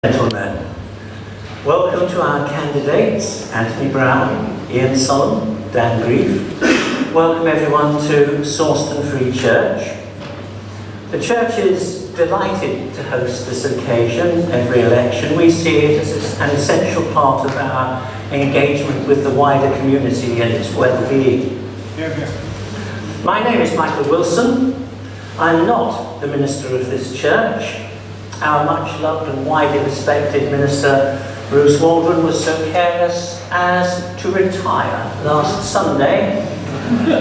Gentlemen, welcome to our candidates, Anthony Browne, Ian Sollom, Greef. Welcome everyone to Sawston Free Church. The church is delighted to host this occasion every election. We see it as an essential part of our engagement with the wider community and its well-being. My name is Michael Wilson. I'm not the minister of this church. Our much-loved and widely respected minister, Bruce Waldron, was so careless as to retire last Sunday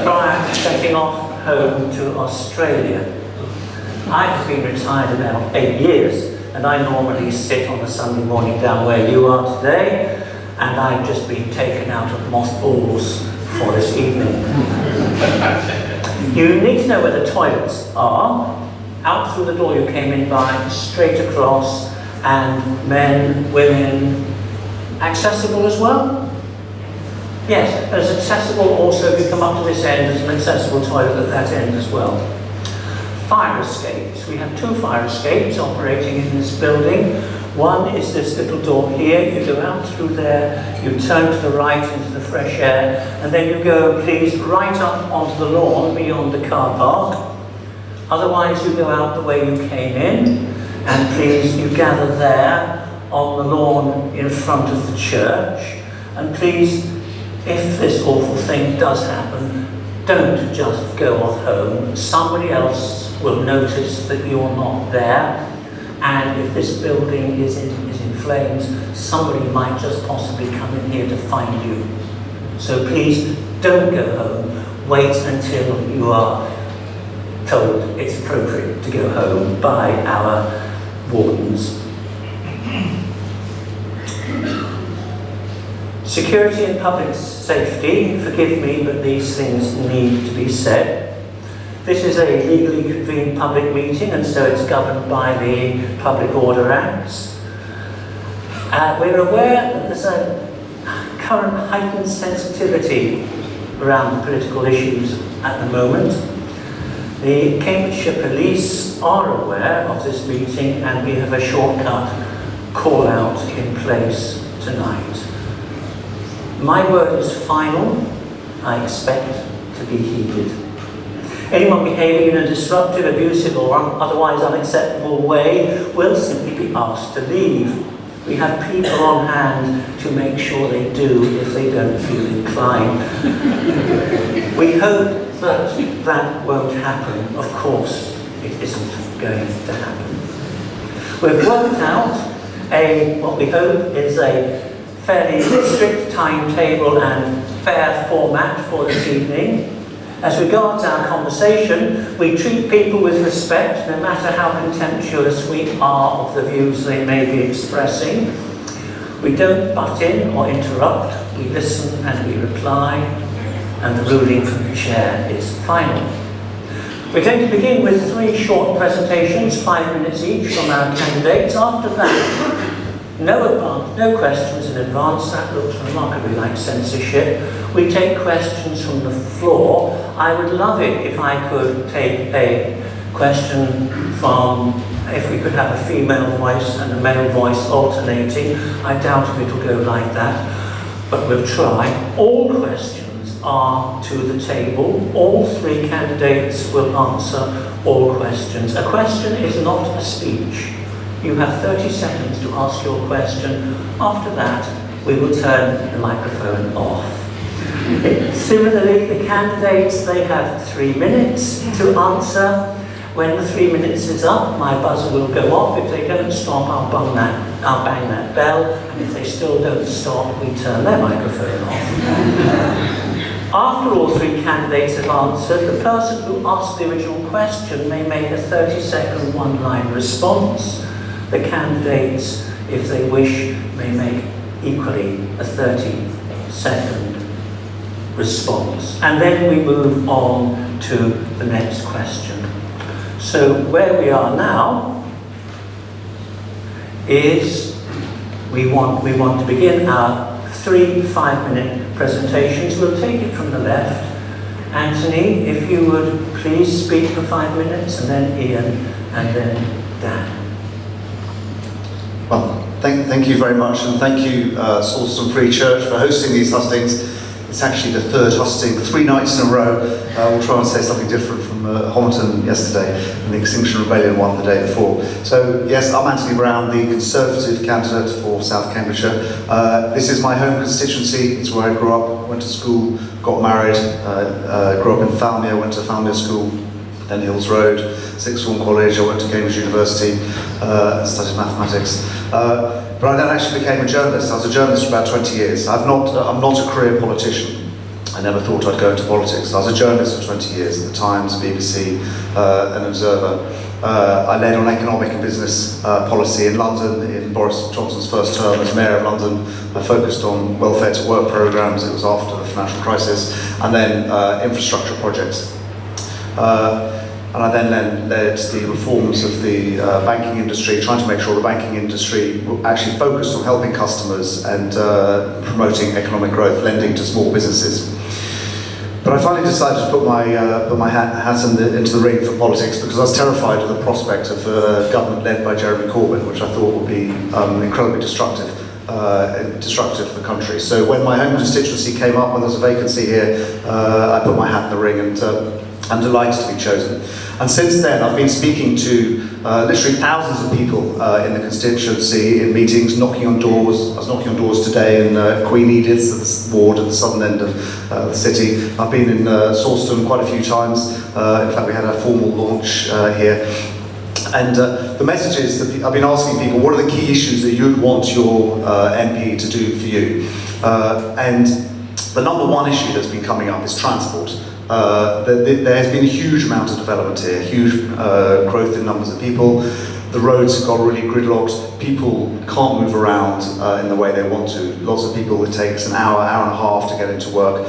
prior to setting off home to Australia. I have been retired about 8 years, and I normally sit on a Sunday morning down where you are today, and I've just been taken out of mothballs for this evening. You need to know where the toilets are. Out through the door you came in by, straight across, and men, women, accessible as well? Yes, as accessible also if you come up to this end, there's an accessible toilet at that end as well. Fire escapes. We have 2 fire escapes operating in this building. One is this little door here. You go out through there, you turn to the right into the fresh air, and then you go, please, right up onto the lawn beyond the car park. Otherwise, you go out the way you came in, and please, you gather there on the lawn in front of the church. And please, if this awful thing does happen, don't just go off home. Somebody else will notice that you're not there. And if this building is in flames, somebody might just possibly come in here to find you. So please, don't go home. Wait until you are told it's appropriate to go home by our wardens. Security and public safety, forgive me, but these things need to be said. This is a legally convened public meeting, and so it's governed by the Public Order Acts. We're aware that there's a current heightened sensitivity around political issues at the moment. The Cambridgeshire Police are aware of this meeting, and we have a shortcut call-out in place tonight. My word is final. I expect to be heeded. Anyone behaving in a disruptive, abusive or otherwise unacceptable way will simply be asked to leave. We have people on hand to make sure they do if they don't feel inclined. We hope that won't happen. Of course, it isn't going to happen. We've worked out what we hope is a fairly strict timetable and fair format for this evening. As regards our conversation, we treat people with respect, no matter how contemptuous we are of the views they may be expressing. We don't butt in or interrupt. We listen and we reply. And the ruling from the chair is final. We're going to begin with 3 short presentations, 5 minutes each, from our candidates. After that, no questions in advance. That looks remarkably like censorship. We take questions from the floor. I would love it if I could take a question from, if we could have a female voice and a male voice alternating. I doubt if it'll go like that, but we'll try. All questions are to the table. All 3 candidates will answer all questions. A question is not a speech. You have 30 seconds to ask your question. After that, we will turn the microphone off. Similarly, the candidates, they have 3 minutes to answer. When the 3 minutes is up, my buzzer will go off. If they don't stop, I'll bang that bell. And if they still don't stop, we turn their microphone off. After all 3 candidates have answered, the person who asked the original question may make a 30-second one-line response. The candidates, if they wish, may make equally a 30-second response. And then we move on to the next question. So where we are now is we want to begin our 3 5-minute presentations. We'll take it from the left. Anthony, if you would please speak for 5 minutes, and then Ian, and then Dan. Well, Thank you very much, and thank you, Sawston Free Church, for hosting these hustings. It's actually the third husting, 3 nights in a row. We'll try and say something different from Homerton yesterday, and the Extinction Rebellion one the day before. So, yes, I'm Anthony Browne, the Conservative candidate for South Cambridgeshire. This is my home constituency. It's where I grew up, went to school, got married, grew up in Falmere, went to Falmere School, then Hills Road, Sixth Form College. I went to Cambridge University, studied mathematics. But I then actually became a journalist. I was a journalist for about 20 years. I'm not a career politician. I never thought I'd go into politics. I was a journalist for 20 years at the Times, BBC, and Observer. I led on economic and business policy in London in Boris Johnson's first term as Mayor of London. I focused on welfare to work programmes. It was after the financial crisis, and then infrastructure projects. And I then led the reforms of the banking industry, trying to make sure the banking industry actually focused on helping customers and promoting economic growth, lending to small businesses. But I finally decided to put my hat into the ring for politics because I was terrified of the prospect of a government led by Jeremy Corbyn, which I thought would be incredibly destructive for the country. So when my home constituency came up and there was a vacancy here, I put my hat in the ring, and I'm delighted to be chosen. And since then, I've been speaking to literally thousands of people in the constituency, in meetings, knocking on doors. I was knocking on doors today in Queen Edith's ward at the southern end of the city. I've been in Sawston quite a few times. In fact, we had a formal launch here. And the message is that I've been asking people, what are the key issues that you'd want your MP to do for you? And the number one issue that's been coming up is transport. There has been a huge amount of development here, huge growth in numbers of people. The roads got really gridlocked. People can't move around in the way they want to. Lots of people, it takes an hour, hour and a half to get into work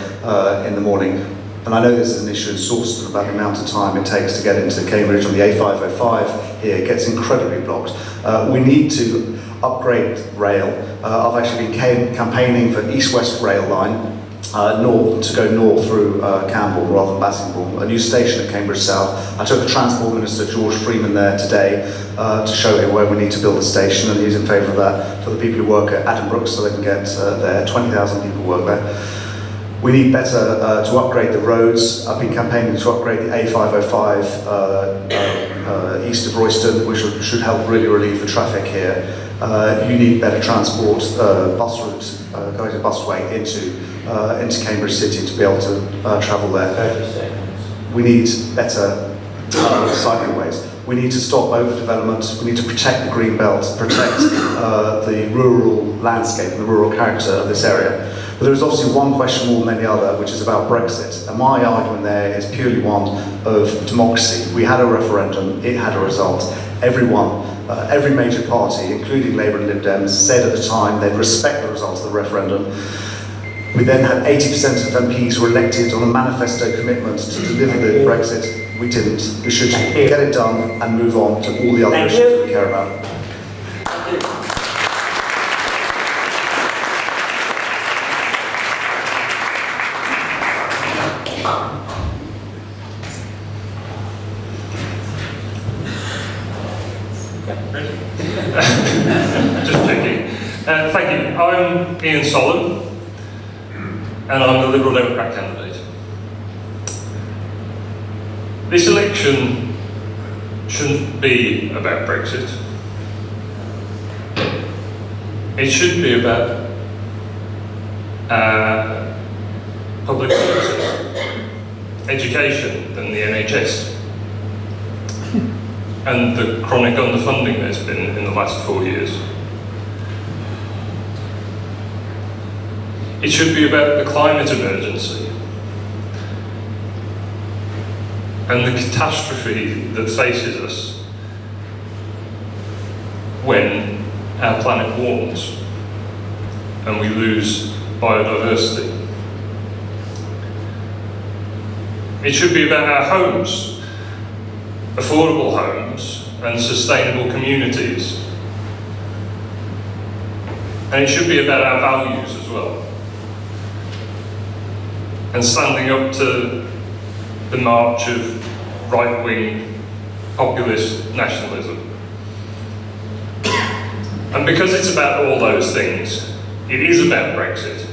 in the morning. And I know this is an issue in Sawston about the amount of time it takes to get into Cambridge on the A505 here. It gets incredibly blocked. We need to upgrade rail. I've actually been campaigning for East-West rail line. To go north through Cambs rather than Bassingbourne, a new station at Cambridge South. I took the Transport Minister, George Freeman, there today to show him where we need to build a station, and he's in favour of that for the people who work at Addenbrooke so they can get there. 20,000 people work there. We need better to upgrade the roads. I've been campaigning to upgrade the A505 east of Royston, which should help really relieve the traffic here. You need better transport, bus routes, guided busway into Cambridge City to be able to travel there. 30 seconds. We need better cycleways. We need to stop overdevelopment. We need to protect the green belt, protect the rural landscape and the rural character of this area. But there is obviously one question more than any other, which is about Brexit. And my argument there is purely one of democracy. We had a referendum, it had a result. Everyone, every major party, including Labour and Lib Dems, said at the time they'd respect the results of the referendum. We then had 80% of MPs were elected on a manifesto commitment to deliver the Brexit. We didn't. We should get it done and move on to all the other issues we care about. Just checking. Thank you. I'm Ian Sollom, and I'm the Liberal Democrat candidate. This election shouldn't be about Brexit. It should be about public services, education and the NHS, and the chronic underfunding there's been in the last 4 years. It should be about the climate emergency and the catastrophe that faces us when our planet warms and we lose biodiversity. It should be about our homes, affordable homes and sustainable communities. And it should be about our values as well. And standing up to the march of right-wing populist nationalism. And because it's about all those things, it is about Brexit.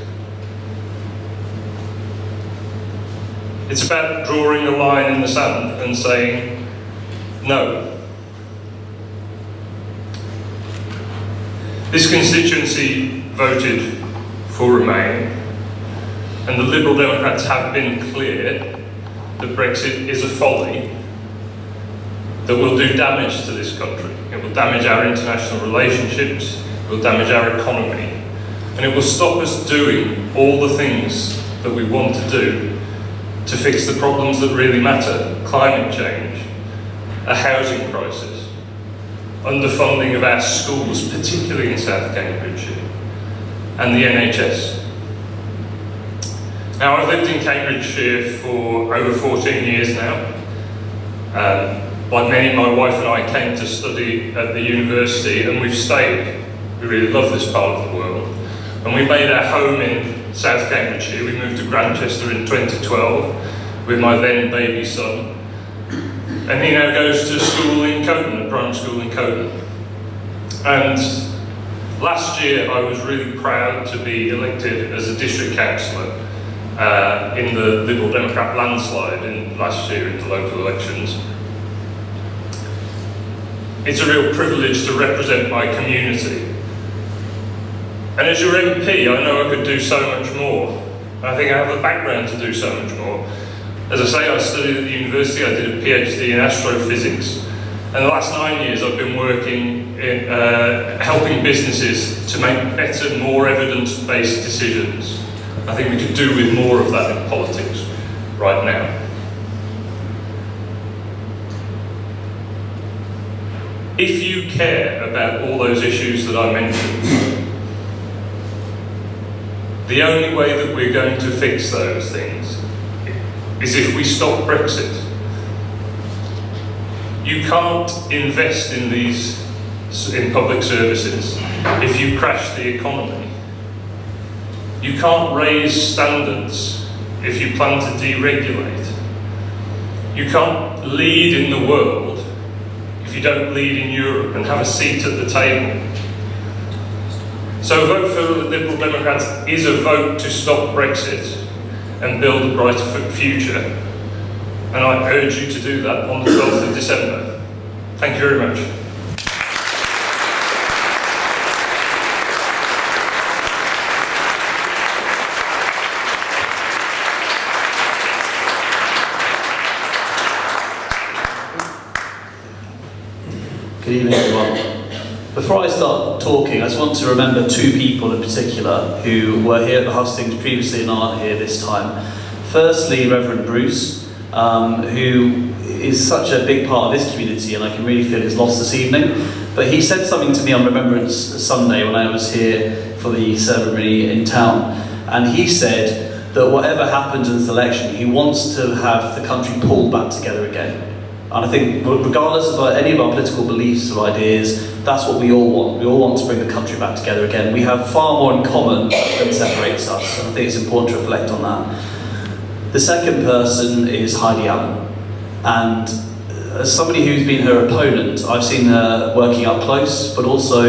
It's about drawing a line in the sand and saying, no. This constituency voted for Remain, and the Liberal Democrats have been clear that Brexit is a folly that will do damage to this country. It will damage our international relationships, it will damage our economy, and it will stop us doing all the things that we want to do to fix the problems that really matter: climate change, a housing crisis, underfunding of our schools, particularly in South Cambridgeshire, and the NHS. Now, I've lived in Cambridgeshire for over 14 years now. Like many, my wife and I came to study at the university, and we've stayed. We really love this part of the world. And we made our home in South Cambridgeshire. We moved to Grantchester in 2012 with my then baby son. And he now goes to school in Coton, a primary school in Coton. And last year I was really proud to be elected as a district councillor in the Liberal Democrat landslide last year in the local elections. It's a real privilege to represent my community. And as your MP, I know I could do so much more. I think I have the background to do so much more. As I say, I studied at the university, I did a PhD in astrophysics. And the last 9 years I've been working in helping businesses to make better, more evidence-based decisions. I think we could do with more of that in politics right now. If you care about all those issues that I mentioned, the only way that we're going to fix those things is if we stop Brexit. You can't invest in public services if you crash the economy. You can't raise standards if you plan to deregulate. You can't lead in the world if you don't lead in Europe and have a seat at the table. So a vote for the Liberal Democrats is a vote to stop Brexit and build a brighter future. And I urge you to do that on the 12th of December. Thank you very much. Good evening, everyone. Before I start talking, I just want to remember two people in particular who were here at the Hustings previously and aren't here this time. Firstly, Reverend Bruce, who is such a big part of this community, and I can really feel his loss this evening. But he said something to me on Remembrance Sunday when I was here for the ceremony in town, and he said that whatever happens in this election, he wants to have the country pulled back together again. And I think regardless of any of our political beliefs or ideas, that's what we all want. We all want to bring the country back together again. We have far more in common than separates us, and I think it's important to reflect on that. The second person is Heidi Allen. And as somebody who's been her opponent, I've seen her working up close, but also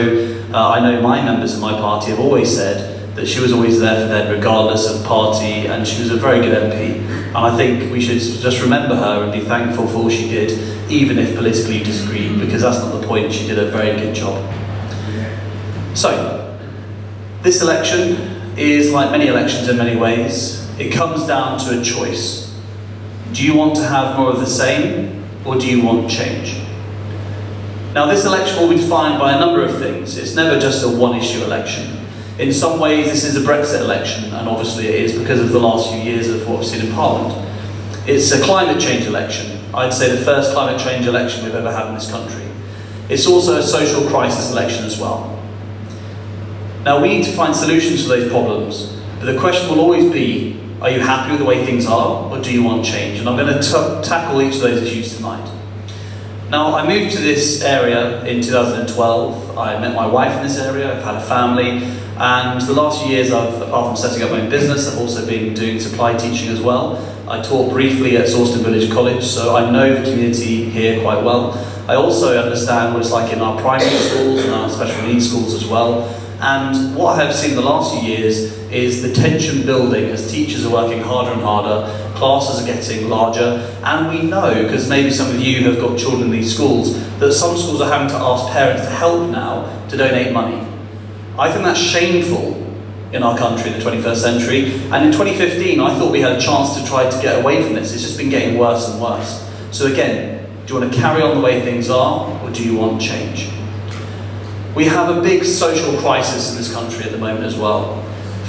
I know my members of my party have always said that she was always there for them regardless of party, and she was a very good MP. And I think we should just remember her and be thankful for all she did, even if politically you disagreed, because that's not the point. She did a very good job. So, this election is like many elections in many ways. It comes down to a choice. Do you want to have more of the same, or do you want change? Now, this election will be defined by a number of things. It's never just a one-issue election. In some ways, this is a Brexit election, and obviously it is because of the last few years of what we've seen in Parliament. It's a climate change election. I'd say the first climate change election we've ever had in this country. It's also a social crisis election as well. Now, we need to find solutions to those problems, but the question will always be, are you happy with the way things are, or do you want change? And I'm going to tackle each of those issues tonight. Now, I moved to this area in 2012. I met my wife in this area, I've had a family, and the last few years, apart from setting up my own business, I've also been doing supply teaching as well. I taught briefly at Sawston Village College, so I know the community here quite well. I also understand what it's like in our primary schools and our special needs schools as well. And what I have seen in the last few years is the tension building as teachers are working harder and harder, classes are getting larger, and we know, because maybe some of you have got children in these schools, that some schools are having to ask parents to help now to donate money. I think that's shameful in our country in the 21st century, and in 2015 I thought we had a chance to try to get away from this. It's just been getting worse and worse. So again, do you want to carry on the way things are, or do you want change? We have a big social crisis in this country at the moment as well.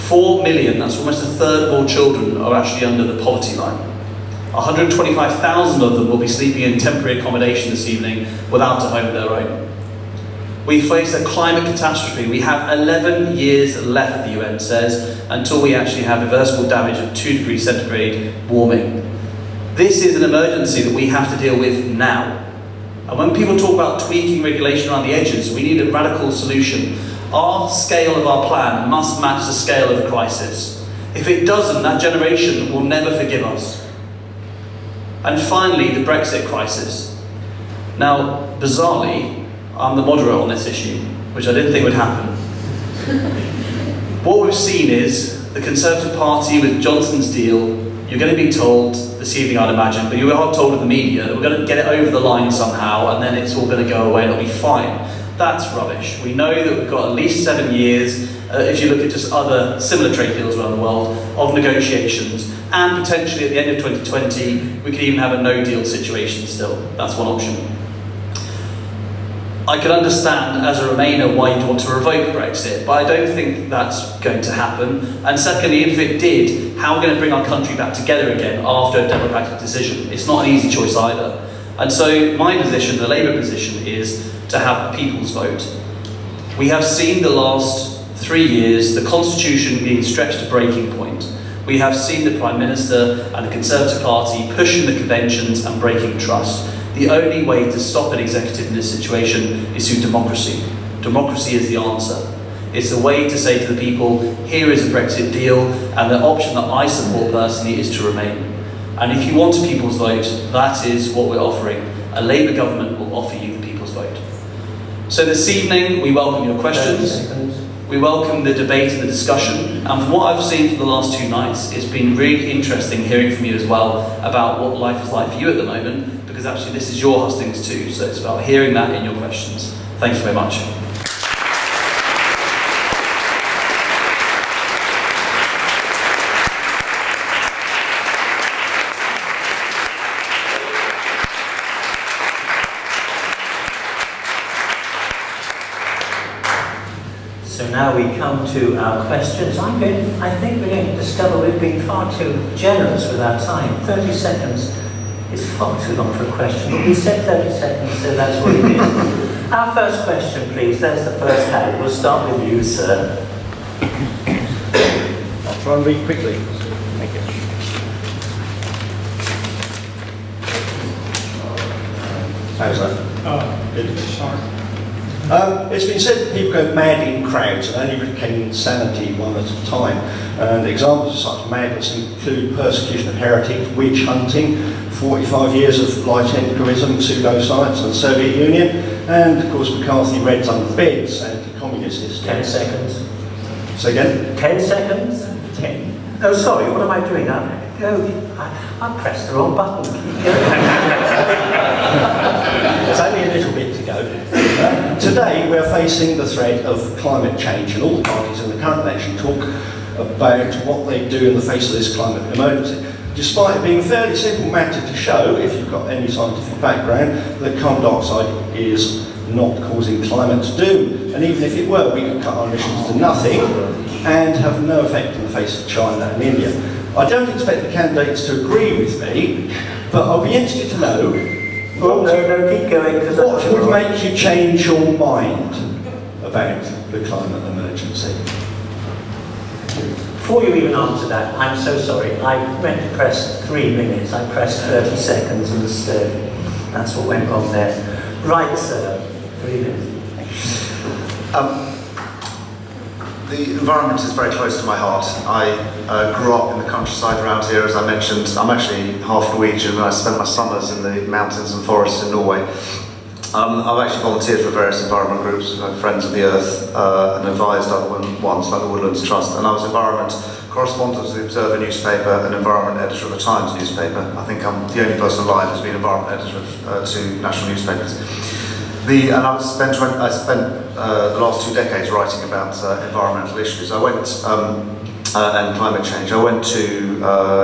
4 million, that's almost a third of all children, are actually under the poverty line. 125,000 of them will be sleeping in temporary accommodation this evening without a home of their own. We face a climate catastrophe. We have 11 years left, the UN says, until we actually have reversible damage of 2 degrees centigrade warming. This is an emergency that we have to deal with now. And when people talk about tweaking regulation around the edges, we need a radical solution. Our scale of our plan must match the scale of the crisis. If it doesn't, that generation will never forgive us. And finally, the Brexit crisis. Now, bizarrely, I'm the moderator on this issue, which I didn't think would happen. What we've seen is the Conservative Party with Johnson's deal. You're going to be told this evening, I'd imagine, but you are told in the media that we're going to get it over the line somehow, and then it's all going to go away and it'll be fine. That's rubbish. We know that we've got at least 7 years, if you look at just other similar trade deals around the world, of negotiations, and potentially at the end of 2020, we could even have a no-deal situation still. That's one option. I can understand as a Remainer why you'd want to revoke Brexit, but I don't think that's going to happen. And secondly, if it did, how are we going to bring our country back together again after a democratic decision? It's not an easy choice either. And so my position, the Labour position, is to have a people's vote. We have seen the last 3 years the Constitution being stretched to breaking point. We have seen the Prime Minister and the Conservative Party pushing the conventions and breaking trust. The only way to stop an executive in this situation is through democracy. Democracy is the answer. It's a way to say to the people, here is a Brexit deal, and the option that I support personally is to remain. And if you want a people's vote, that is what we're offering. A Labour government will offer you the people's vote. So this evening, we welcome your questions. We welcome the debate and the discussion. And from what I've seen for the last 2 nights, it's been really interesting hearing from you as well about what life is like for you at the moment, because actually this is your hustings too, so it's about hearing that in your questions. Thank you very much. So now we come to our questions. I think we're going to discover we've been far too generous with our time. 30 seconds is far too long for a question, but we said 30 seconds, so that's what it is. Our first question, please. There's the first hand. We'll start with you, sir. I'll try and read quickly. Thank you. How's that? Oh, good. Sorry. It's been said that people go mad in crowds and only retain insanity one at a time. And examples of such madness include persecution of heretics, witch hunting, 45 years of licentiarism, pseudoscience and the Soviet Union, and of course McCarthy Reds under the beds, anti-communist history. 10 seconds. Say again? 10 seconds? 10. Oh, sorry, what am I doing now? I pressed the wrong button. There's only a little bit to go. Today we're facing the threat of climate change, and all the parties in the current election talk about what they do in the face of this climate emergency. Despite it being a fairly simple matter to show, if you've got any scientific background, that carbon dioxide is not causing climate doom. And even if it were, we could cut our emissions to nothing and have no effect in the face of China and India. I don't expect the candidates to agree with me, but I'll be interested to know keep going. What would make you change your mind about the climate emergency? Before you even answer that, I'm so sorry. I meant to press 3 minutes. I pressed 30 seconds instead. That's what went wrong there. Right, sir. 3 minutes. The environment is very close to my heart. I grew up in the countryside around here, as I mentioned. I'm actually half Norwegian, and I spent my summers in the mountains and forests in Norway. I've actually volunteered for various environment groups, like Friends of the Earth, and advised other ones like the Woodlands Trust. And I was environment correspondent of the Observer newspaper and environment editor of the Times newspaper. I think I'm the only person alive who's been environment editor of two national newspapers. And I spent the last 2 decades writing about environmental issues. I went and climate change. I went to,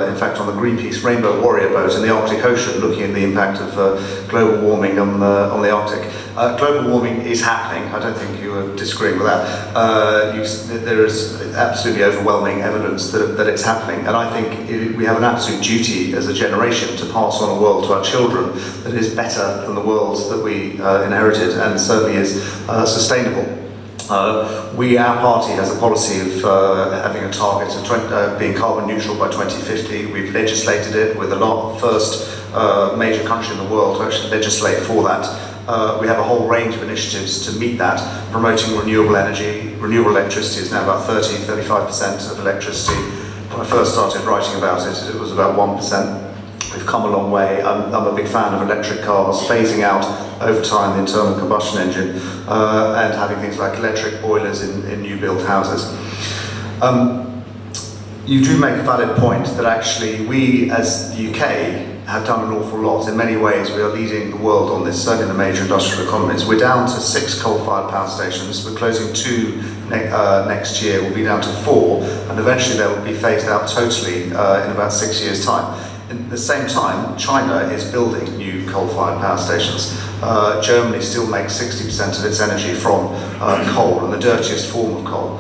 in fact, on the Greenpeace Rainbow Warrior boat in the Arctic Ocean, looking at the impact of global warming on the Arctic. Global warming is happening. I don't think you are disagreeing with that. There is absolutely overwhelming evidence that it's happening, and I think we have an absolute duty as a generation to pass on a world to our children that is better than the world that we inherited, and certainly is sustainable. Our party has a policy of having a target of being carbon neutral by 2050. We've legislated it. We're the first major country in the world to actually legislate for that. We have a whole range of initiatives to meet that, promoting renewable energy. Renewable electricity is now about 30-35% of electricity. When I first started writing about it, it was about 1%. We've come a long way. I'm a big fan of electric cars, phasing out over time the internal combustion engine, and having things like electric boilers in new built houses. You do make a valid point that actually we, as the UK, have done an awful lot. In many ways, we are leading the world on this, certainly in the major industrial economies. We're down to 6 coal-fired power stations. We're closing 2 next year. We'll be down to 4, and eventually they will be phased out totally in about 6 years' time. At the same time, China is building new coal-fired power stations. Germany still makes 60% of its energy from coal, and the dirtiest form of coal.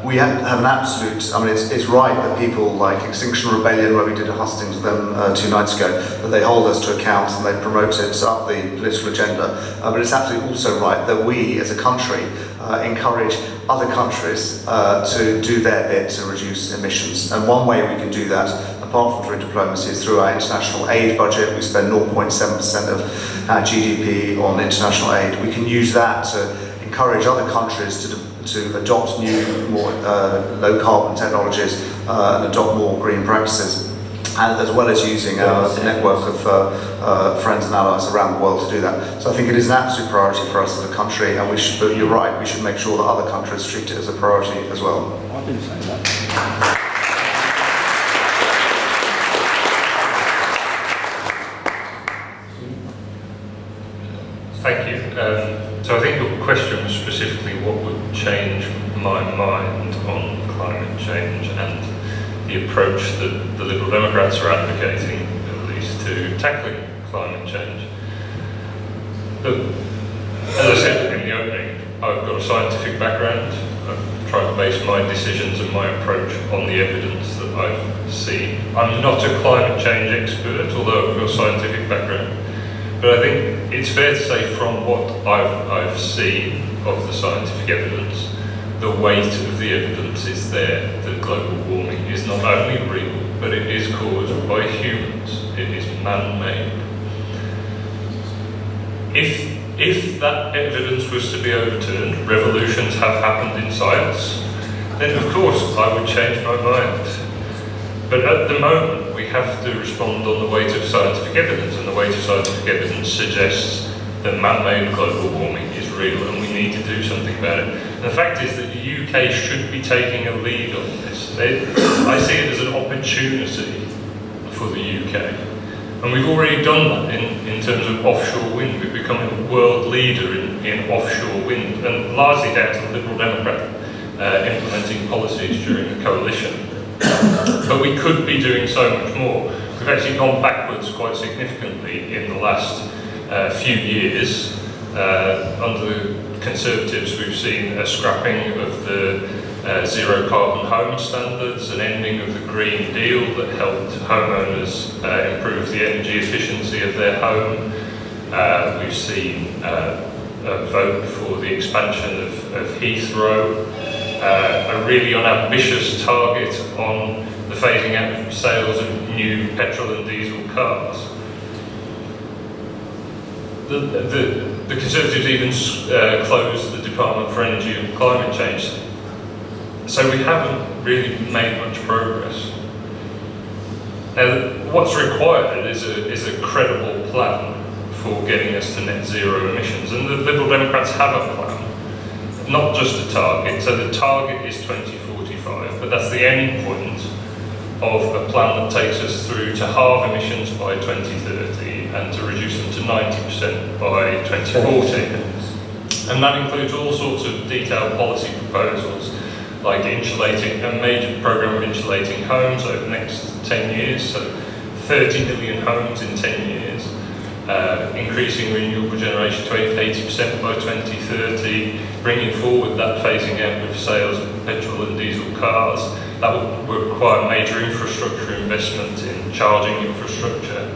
We have an absolute, I mean, it's right that people like Extinction Rebellion, where we did a hustings with them 2 nights ago, that they hold us to account and they promote it up the political agenda. But it's absolutely also right that we, as a country, encourage other countries to do their bit to reduce emissions. And one way we can do that, apart from through diplomacy, is through our international aid budget. We spend 0.7% of our GDP on international aid. We can use that to encourage other countries to adopt new, more low carbon technologies and adopt more green practices, and as well as using our network of friends and allies around the world to do that. So I think it is an absolute priority for us as a country, and but you're right, we should make sure that other countries treat it as a priority as well. I didn't say that. Thank you. So I think your question was specifically what would change my mind on climate change and the approach that the Liberal Democrats are advocating, at least, to tackling climate change. Look, as I said in the opening, I've got a scientific background. I've tried to base my decisions and my approach on the evidence that I've seen. I'm not a climate change expert, although I've got a scientific background. But I think it's fair to say, from what I've seen of the scientific evidence, the weight of the evidence is there that global warming is not only real, but it is caused by humans. It is man-made. If that evidence was to be overturned, revolutions have happened in science, then of course I would change my mind. But at the moment, we have to respond on the weight of scientific evidence, and the weight of scientific evidence suggests that man-made global warming is real, and we need to do something about it. And the fact is that the UK should be taking a lead on this. I see it as an opportunity for the UK. And we've already done that in terms of offshore wind. We've become a world leader in offshore wind, and largely down to the Liberal Democrat implementing policies during the coalition. But we could be doing so much more. We've actually gone backwards quite significantly in the last few years. Under the Conservatives, we've seen a scrapping of the zero carbon home standards, an ending of the Green Deal that helped homeowners improve the energy efficiency of their home. We've seen a vote for the expansion of Heathrow. A really unambitious target on the phasing out of sales of new petrol and diesel cars. The Conservatives even closed the Department for Energy and Climate Change. So we haven't really made much progress. Now, what's required is a credible plan for getting us to net zero emissions. And the Liberal Democrats have a plan, not just a target. So the target is 2045, but that's the end point of a plan that takes us through to halve emissions by 2030 and to reduce them to 90% by 2040. And that includes all sorts of detailed policy proposals, like insulating, a major programme of insulating homes over the next 10 years, so 30 million homes in 10 years, increasing renewable generation to 80% by 2030, bringing forward that phasing out of sales of petrol and diesel cars. That will require major infrastructure investment in charging infrastructure.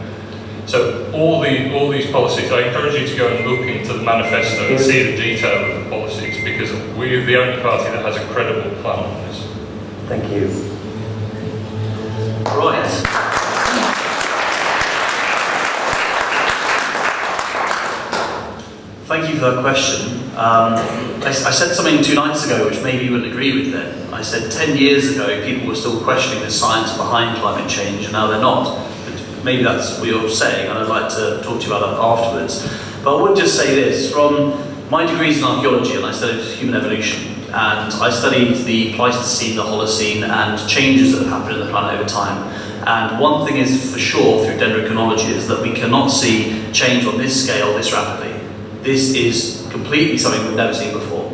So all these policies, I encourage you to go and look into the manifesto and see the detail of the policies, because we're the only party that has a credible plan on this. Thank you. Right. Thank you for that question. I said something 2 nights ago which maybe you wouldn't agree with then. I said 10 years ago people were still questioning the science behind climate change, and now they're not. Maybe that's what you're saying, and I'd like to talk to you about that afterwards. But I would just say this, from my degrees in archaeology, and I studied human evolution, and I studied the Pleistocene, the Holocene, and changes that have happened in the planet over time. And one thing is for sure through dendrochronology is that we cannot see change on this scale this rapidly. This is completely something we've never seen before.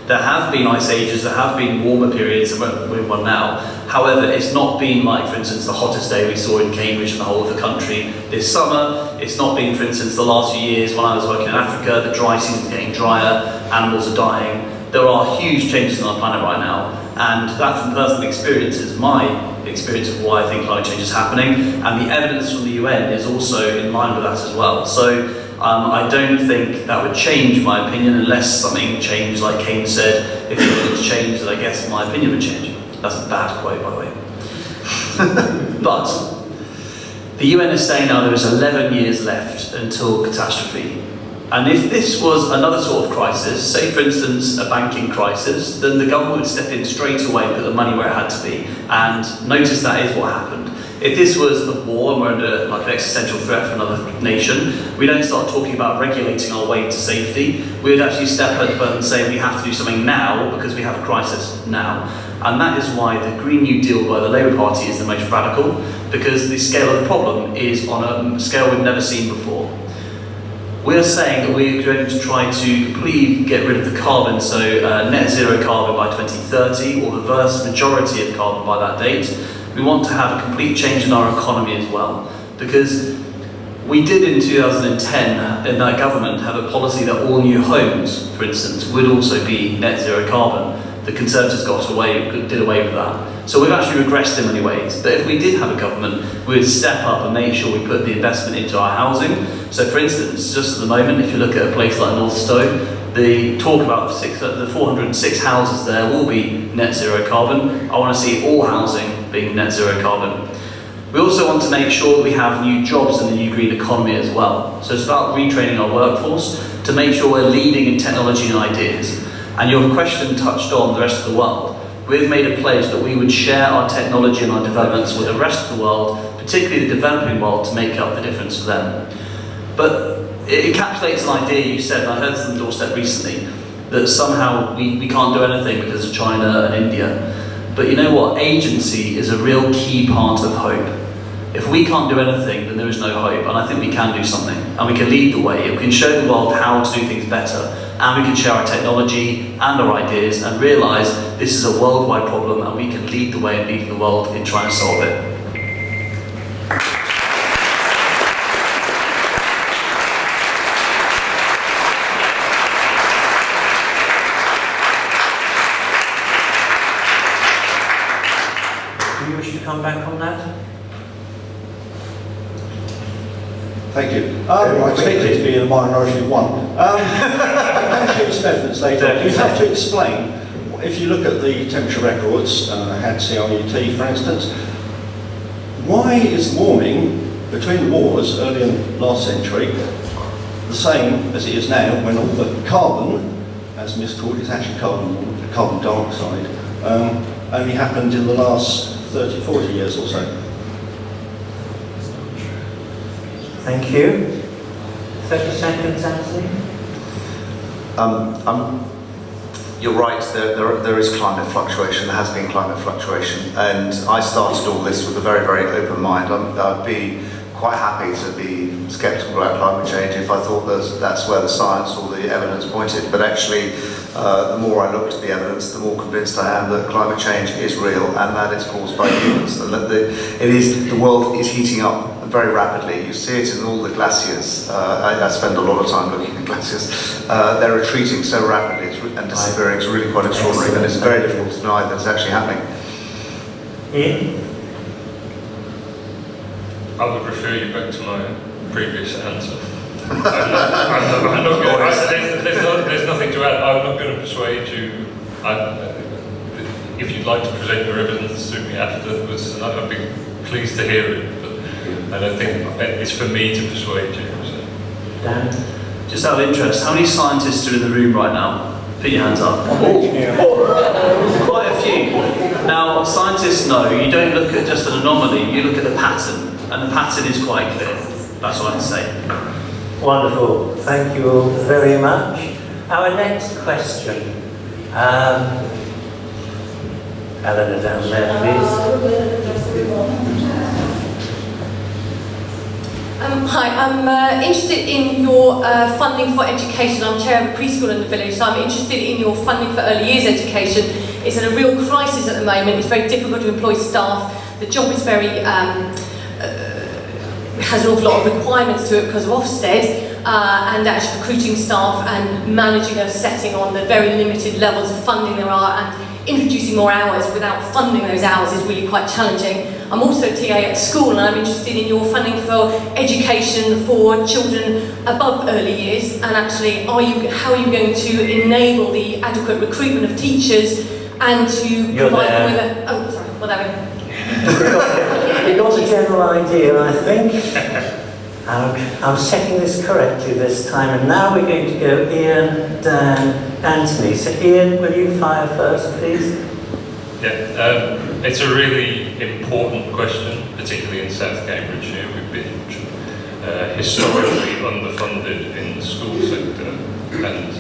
There have been ice ages, there have been warmer periods, and we're in one now. However, it's not been like, for instance, the hottest day we saw in Cambridge and the whole of the country this summer. It's not been, for instance, the last few years when I was working in Africa, the dry season's getting drier, animals are dying. There are huge changes on our planet right now, and that from personal experience is my experience of why I think climate change is happening, and the evidence from the UN is also in line with that as well. So I don't think that would change my opinion unless something changed, like Kane said, if it was changed, then I guess my opinion would change. That's a bad quote, by the way. But the UN is saying now there is 11 years left until catastrophe. And if this was another sort of crisis, say for instance a banking crisis, then the government would step in straight away and put the money where it had to be. And notice that is what happened. If this was a war and we're under like an existential threat from another nation, we don't start talking about regulating our way to safety. We would actually step up and say we have to do something now because we have a crisis now. And that is why the Green New Deal by the Labour Party is the most radical, because the scale of the problem is on a scale we've never seen before. We're saying that we're going to try to completely get rid of the carbon, so net zero carbon by 2030, or the vast majority of carbon by that date. We want to have a complete change in our economy as well, because we did in 2010 in that government have a policy that all new homes, for instance, would also be net zero carbon. The Conservatives did away with that. So we've actually regressed in many ways. But if we did have a government, we would step up and make sure we put the investment into our housing. So for instance, just at the moment, if you look at a place like North Stowe, the talk about the 406 houses there will be net zero carbon. I want to see all housing being net zero carbon. We also want to make sure that we have new jobs in the new green economy as well. So it's about retraining our workforce to make sure we're leading in technology and ideas. And your question touched on the rest of the world. We've made a pledge that we would share our technology and our developments with the rest of the world, particularly the developing world, to make up the difference for them. But it encapsulates an idea you said, and I heard from the doorstep recently, that somehow we can't do anything because of China and India. But you know what? Agency is a real key part of hope. If we can't do anything, then there is no hope, and I think we can do something, and we can lead the way, and we can show the world how to do things better, and we can share our technology and our ideas, and realise this is a worldwide problem, and we can lead the way and lead the world in trying to solve it. Do you wish to come back on that? Thank you. I expected to be in a minority of one. I'm going to give some evidence later. You have to explain, if you look at the temperature records, had CRUT for instance, why is warming between the wars early in last century the same as it is now, when all the carbon, as miscalled, is actually carbon dioxide, only happened in the last 30, 40 years or so? Thank you. 30 seconds, Anthony. You're right, there is climate fluctuation, there has been climate fluctuation, and I started all this with a very, very open mind. I'd be quite happy to be sceptical about climate change if I thought that's where the science or the evidence pointed, but actually the more I looked at the evidence, the more convinced I am that climate change is real and that it's caused by humans, and that the world is heating up very rapidly. You see it in all the glaciers. I spend a lot of time looking at glaciers. They're retreating so rapidly and disappearing. It's really quite extraordinary, and it's very difficult to deny that it's actually happening. Ian? I would refer you back to my previous answer. There's nothing to add. I'm not going to persuade you. If you'd like to present your evidence to me afterwards, I'd be pleased to hear it. I don't think it's for me to persuade you. So. Dan? Just out of interest, how many scientists are in the room right now? Put your hands up. Quite a few. Now, scientists know you don't look at just an anomaly, you look at the pattern, and the pattern is quite clear. That's what I'd say. Wonderful. Thank you all very much. Our next question. Eleanor down there, please. Hi, I'm interested in your funding for education. I'm chair of a preschool in the village, so I'm interested in your funding for early years education. It's in a real crisis at the moment. It's very difficult to employ staff. The job is very has an awful lot of requirements to it because of Ofsted, and actually recruiting staff and managing a setting on the very limited levels of funding there are, and introducing more hours without funding those hours is really quite challenging. I'm also a TA at school, and I'm interested in your funding for education for children above early years, and actually how are you going to enable the adequate recruitment of teachers and to provide them with a... Oh, sorry, whatever. You got a general idea, I think. I'm setting this correctly this time, and now we're going to go Ian, Dan, Anthony. So Ian, will you fire first, please? Yeah, it's a really important question, particularly in South Cambridgeshire. We've been historically underfunded in the school sector, and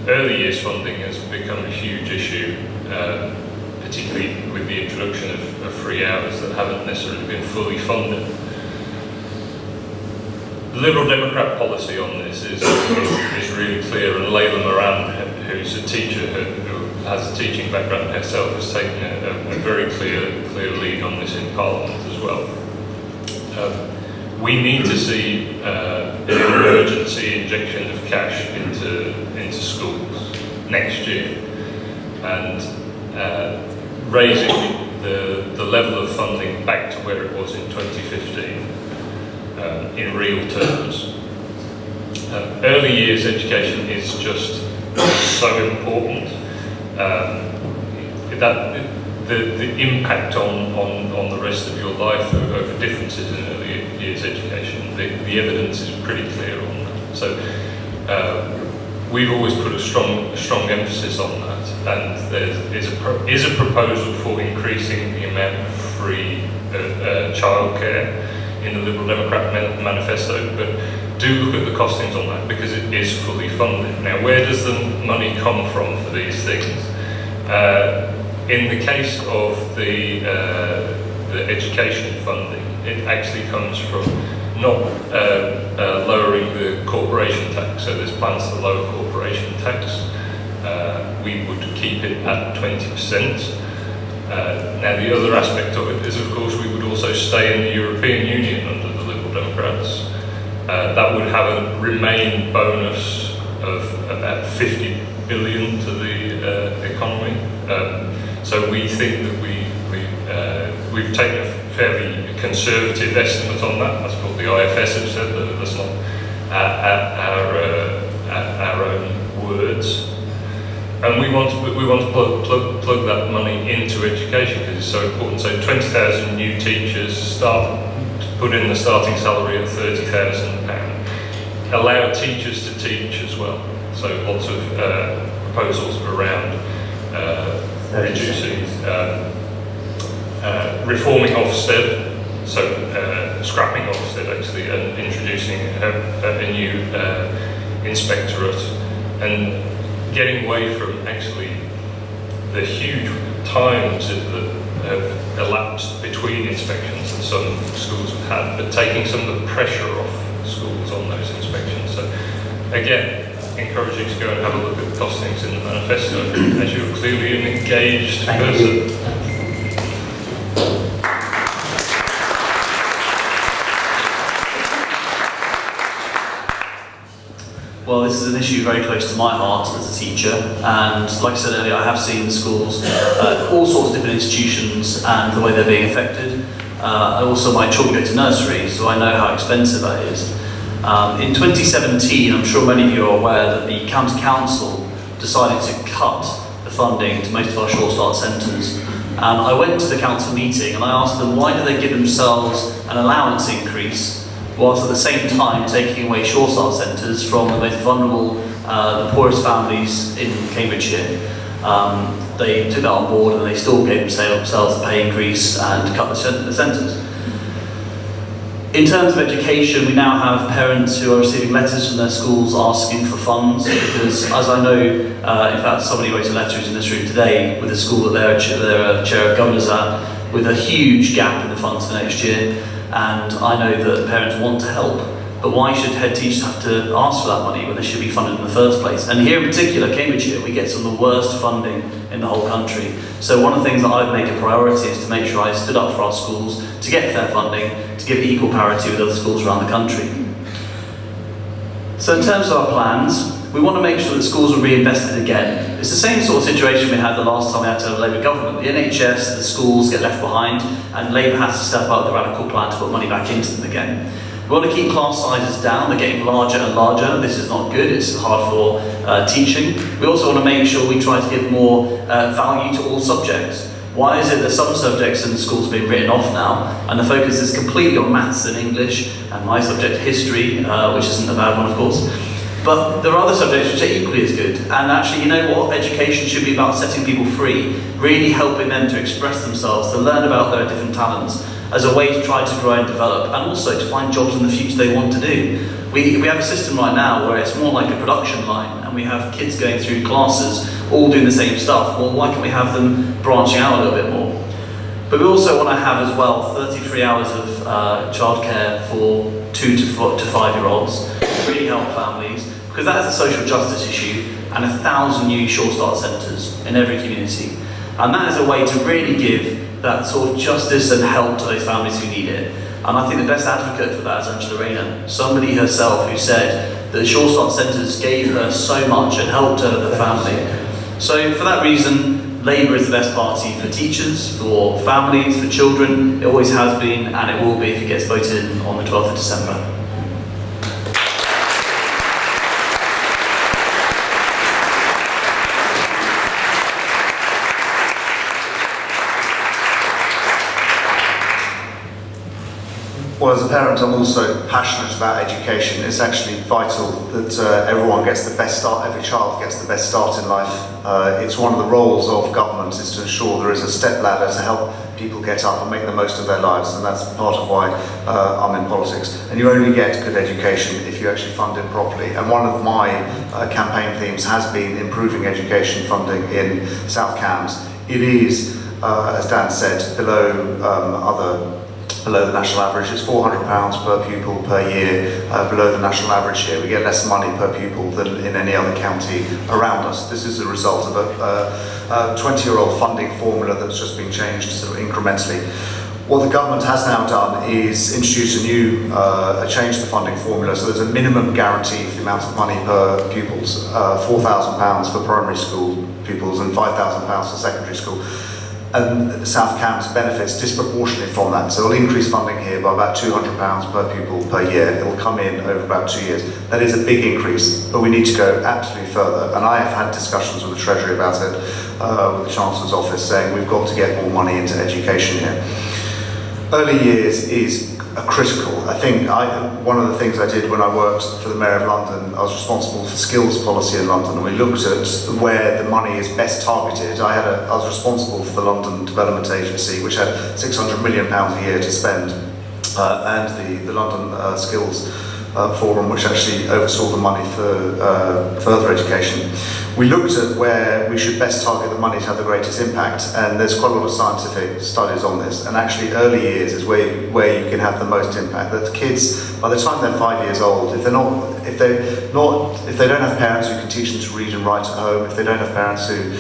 early years funding has become a huge issue, particularly with the introduction of free hours that haven't necessarily been fully funded. The Liberal Democrat policy on this is really clear, and Labour Browne, who's a teacher who has a teaching background herself, has taken a very clear lead on this in Parliament as well. We need to see an emergency injection of cash into schools next year, and raising the level of funding back to where it was in 2015 in real terms. Early years education is just so important. The impact on the rest of your life over differences in early years education, the evidence is pretty clear on that. So we've always put a strong emphasis on that, and there is a proposal for increasing the amount of free childcare in the Liberal Democrat manifesto, but do look at the costings on that, because it is fully funded. Now, where does the money come from for these things? In the case of the education funding, it actually comes from not lowering the corporation tax. So there's plans to lower corporation tax. We would keep it at 20%. Now, the other aspect of it is, of course, we would also stay in the European Union under the Liberal Democrats. That would have a Remain bonus of about 50 billion to the economy. So we think that we've taken a fairly conservative estimate on that. That's what the IFS have said. That's not our own words. And we want to plug that money into education, because it's so important. So 20,000 new teachers put in the starting salary at £30,000. Allow teachers to teach as well. So lots of proposals around reducing, reforming Ofsted. So scrapping Ofsted actually and introducing a new inspectorate and getting away from actually the huge times that have elapsed between inspections that some schools have had, but taking some of the pressure off schools on those inspections. So again, encourage you to go and have a look at the costings in the manifesto, as you're clearly an engaged person. Well, this is an issue very close to my heart as a teacher, and like I said earlier, I have seen schools, all sorts of different institutions and the way they're being affected. Also, my children go to nursery, so I know how expensive that is. In 2017, I'm sure many of you are aware that the County Council decided to cut the funding to most of our short start centres. And I went to the council meeting and I asked them, why do they give themselves an allowance increase whilst at the same time taking away short start centres from the most vulnerable, the poorest families in Cambridgeshire? They took that on board and they still gave themselves a pay increase and cut the centres. In terms of education, we now have parents who are receiving letters from their schools asking for funds because, as I know, in fact, somebody wrote a letter who's in this room today with a school that they're chair of governors at, with a huge gap in the funds for next year. And I know that parents want to help, but why should head teachers have to ask for that money when they should be funded in the first place? And here in particular, Cambridgeshire, we get some of the worst funding in the whole country. So one of the things that I'd make a priority is to make sure I stood up for our schools to get fair funding, to give equal parity with other schools around the country. So in terms of our plans, we want to make sure that schools are reinvested again. It's the same sort of situation we had the last time we had to have a Labour government. The NHS, the schools get left behind, and Labour has to step up with a radical plan to put money back into them again. We want to keep class sizes down, they're getting larger and larger. This is not good, it's hard for teaching. We also want to make sure we try to give more value to all subjects. Why is it that some subjects in the schools are being written off now, and the focus is completely on maths and English, and my subject, history, which isn't a bad one, of course. But there are other subjects which are equally as good. And actually, you know what? Education should be about setting people free, really helping them to express themselves, to learn about their different talents, as a way to try to grow and develop, and also to find jobs in the future they want to do. We have a system right now where it's more like a production line, and we have kids going through classes, all doing the same stuff. Well, why can't we have them branching out a little bit more? But we also want to have as well 33 hours of childcare for 2 to 5-year-olds, to really help families, because that is a social justice issue, and 1,000 new short start centres in every community. And that is a way to really give that sort of justice and help to those families who need it. And I think the best advocate for that is Angela Rayner, somebody herself who said that the short start centres gave her so much and helped her and her family. So for that reason, Labour is the best party for teachers, for families, for children. It always has been, and it will be if it gets voted in on the 12th of December. Well, as a parent, I'm also passionate about education. It's actually vital that everyone gets the best start, every child gets the best start in life. It's one of the roles of government is to ensure there is a step ladder to help people get up and make the most of their lives, and that's part of why I'm in politics. And you only get good education if you actually fund it properly. And one of my campaign themes has been improving education funding in South Cambs. It is, as Dan said, below the national average. It's £400 per pupil per year below the national average here. We get less money per pupil than in any other county around us. This is a result of a 20-year-old funding formula that's just been changed sort of incrementally. What the government has now done is introduce change the funding formula, so there's a minimum guarantee for the amount of money per pupils, £4,000 for primary school pupils and £5,000 for secondary school. And South Cambs benefits disproportionately from that. So it'll increase funding here by about £200 per pupil per year. It will come in over about 2 years. That is a big increase, but we need to go absolutely further. And I have had discussions with the Treasury about it, with the Chancellor's office, saying we've got to get more money into education here. Early years is critical. I think one of the things I did when I worked for the Mayor of London, I was responsible for skills policy in London, and we looked at where the money is best targeted. I was responsible for the London Development Agency, which had £600 million a year to spend and the London Skills Forum, which actually oversaw the money for further education. We looked at where we should best target the money to have the greatest impact, and there's quite a lot of scientific studies on this, and actually early years is where you can have the most impact. That kids, by the time they're 5 years old, if they don't have parents who can teach them to read and write at home, if they don't have parents who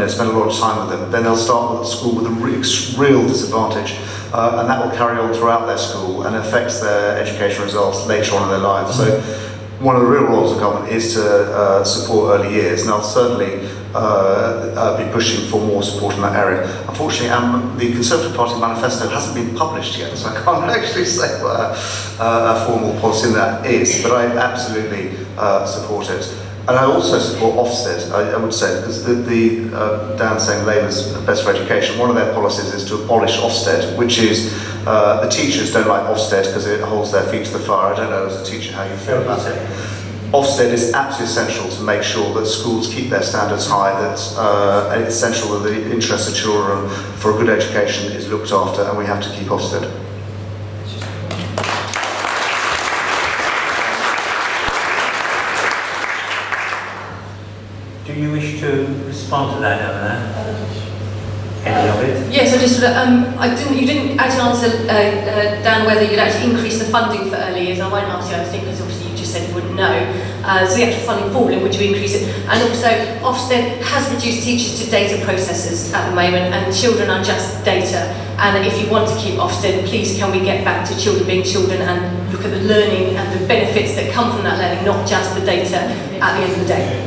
spend a lot of time with them, then they'll start school with a real disadvantage. And that will carry on throughout their school and affects their education results later on in their lives. So one of the real roles of government is to support early years, and I'll certainly be pushing for more support in that area. Unfortunately, the Conservative Party manifesto hasn't been published yet, so I can't actually say what a formal policy in that is, but I absolutely support it. And I also support Ofsted, I would say, because Dan saying Labour's best for education, one of their policies is to abolish Ofsted, which is the teachers don't like Ofsted because it holds their feet to the fire. I don't know as a teacher how you feel about it. Ofsted is absolutely essential to make sure that schools keep their standards high, that it's essential that the interests of children for a good education is looked after, and we have to keep Ofsted. Do you wish to respond to that, Eleanor? Any of it? Yes, you didn't actually answer, Dan, whether you'd actually increase the funding for early years. I won't ask you, I think, because obviously you just said you wouldn't know. So the actual funding formula, would you increase it? And also, Ofsted has reduced teachers to data processors at the moment, and children are just data. And if you want to keep Ofsted, please can we get back to children being children and look at the learning and the benefits that come from that learning, not just the data at the end of the day.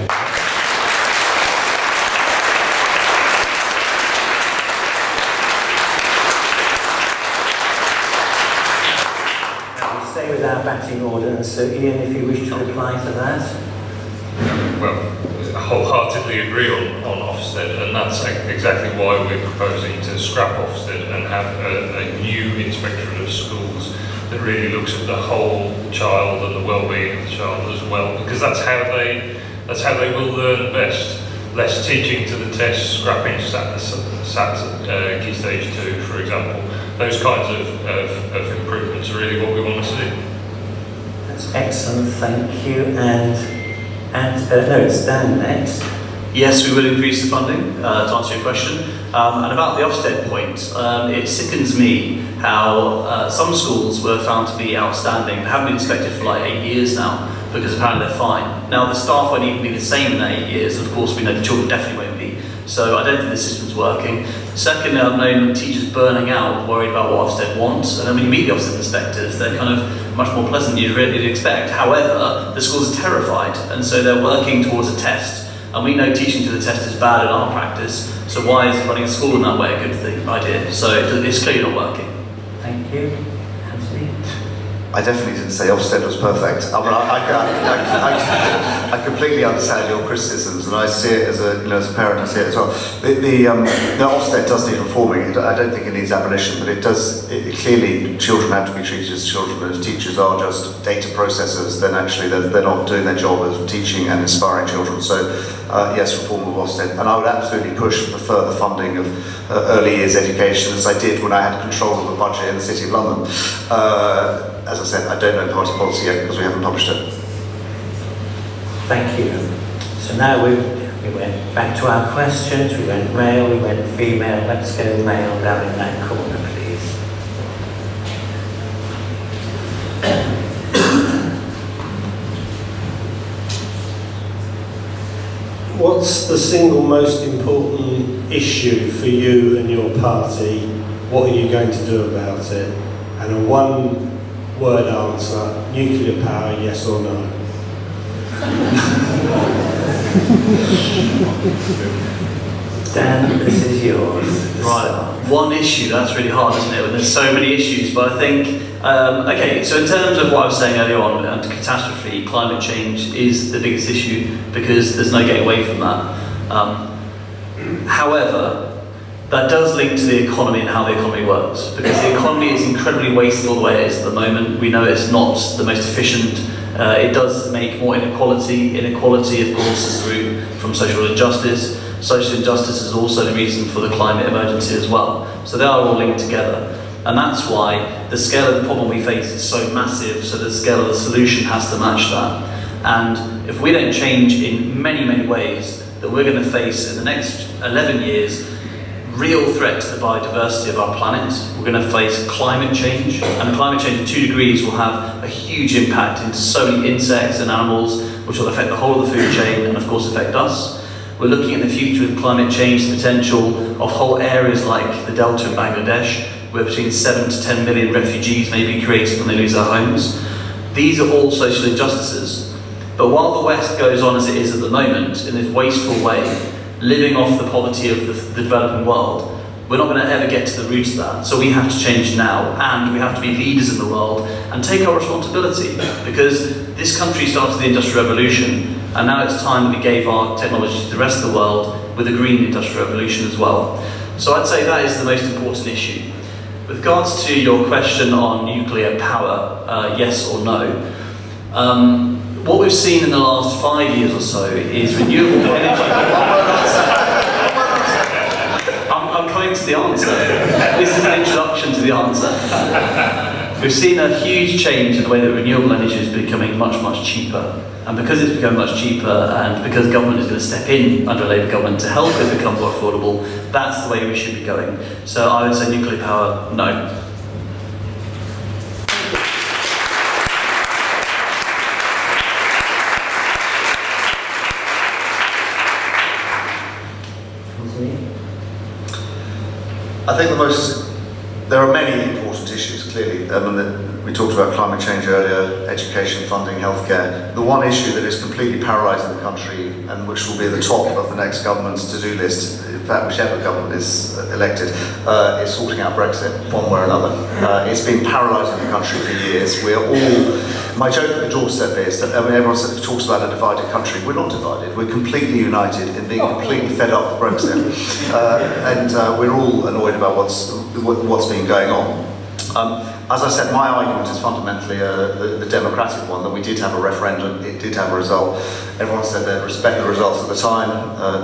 With our batting order, and so Ian, if you wish to reply to that. Well, I wholeheartedly agree on Ofsted, and that's exactly why we're proposing to scrap Ofsted and have a new inspectorate of schools that really looks at the whole child and the well-being of the child as well, because that's how they will learn best. Less teaching to the test, scrapping SAT Key Stage 2, for example. Those kinds of improvements are really what we want to see. That's excellent, thank you. And it's Dan next. Yes, we will increase the funding, to answer your question. And about the Ofsted point, it sickens me how some schools were found to be outstanding, haven't been inspected for like 8 years now, because apparently they're fine. Now the staff won't even be the same in that 8 years, of course we know the children definitely won't be. So I don't think the system's working. Secondly, I've known teachers burning out, worried about what Ofsted wants, and then when you meet the Ofsted inspectors, they're kind of much more pleasant than you'd really expect. However, the schools are terrified, and so they're working towards a test. And we know teaching to the test is bad in our practice, so why is running a school in that way a good idea? So it's clearly not working. Thank you. Anthony? I definitely didn't say Ofsted was perfect. I mean, I completely understand your criticisms, and I see it as a parent. I see it as well. The Ofsted does need reforming. I don't think it needs abolition, but it does. Clearly, children have to be treated as children. And if teachers are just data processors, then actually they're not doing their job of teaching and inspiring children. So yes, reform of Ofsted, and I would absolutely push for further funding of early years education, as I did when I had control of the budget in the City of London. As I said, I don't know party policy yet because we haven't published it. Thank you. So now we went back to our questions. We went male, we went female. Let's go male down in that corner, please. What's the single most important issue for you and your party? What are you going to do about it? And a one-word answer: nuclear power, yes or no? Dan, this is yours. Right, one issue, that's really hard, isn't it? When there's so many issues, but I think, okay, so in terms of what I was saying earlier on, and catastrophe, climate change is the biggest issue because there's no getting away from that. However, that does link to the economy and how the economy works, because the economy is incredibly wasteful the way it is at the moment. We know it's not the most efficient. It does make more inequality. Inequality, of course, is the root from social injustice. Social injustice is also the reason for the climate emergency as well. So they are all linked together. And that's why the scale of the problem we face is so massive, so the scale of the solution has to match that. And if we don't change in many, many ways, that we're going to face in the next 11 years real threat to the biodiversity of our planet. We're going to face climate change, and climate change at 2 degrees will have a huge impact into so many insects and animals, which will affect the whole of the food chain and of course affect us. We're looking at the future with climate change, the potential of whole areas like the Delta in Bangladesh, where between 7 to 10 million refugees may be created when they lose their homes. These are all social injustices. But while the West goes on as it is at the moment, in this wasteful way, living off the poverty of the developing world, we're not going to ever get to the root of that. So we have to change now, and we have to be leaders in the world and take our responsibility, because this country started the Industrial Revolution, and now it's time that we gave our technology to the rest of the world with the Green Industrial Revolution as well. So I'd say that is the most important issue. With regards to your question on nuclear power, yes or no, what we've seen in the last 5 years or so is renewable energy. I'm coming to the answer. This is an introduction to the answer. We've seen a huge change in the way that renewable energy is becoming much, much cheaper. And because it's become much cheaper, and because government is going to step in under a Labour government to help it become more affordable, that's the way we should be going. So I would say nuclear power, no. I think there are many important issues, clearly. We talked about climate change earlier, education, funding, healthcare. The one issue that is completely paralysing the country, and which will be at the top of the next government's to-do list, in fact, whichever government is elected, is sorting out Brexit, one way or another. It's been paralysing the country for years. We're all, my joke at the doorstep is that everyone talks about a divided country. We're not divided. We're completely united in being completely fed up with Brexit. And we're all annoyed about what's been going on. As I said, my argument is fundamentally the democratic one, that we did have a referendum, it did have a result. Everyone said they'd respect the results at the time.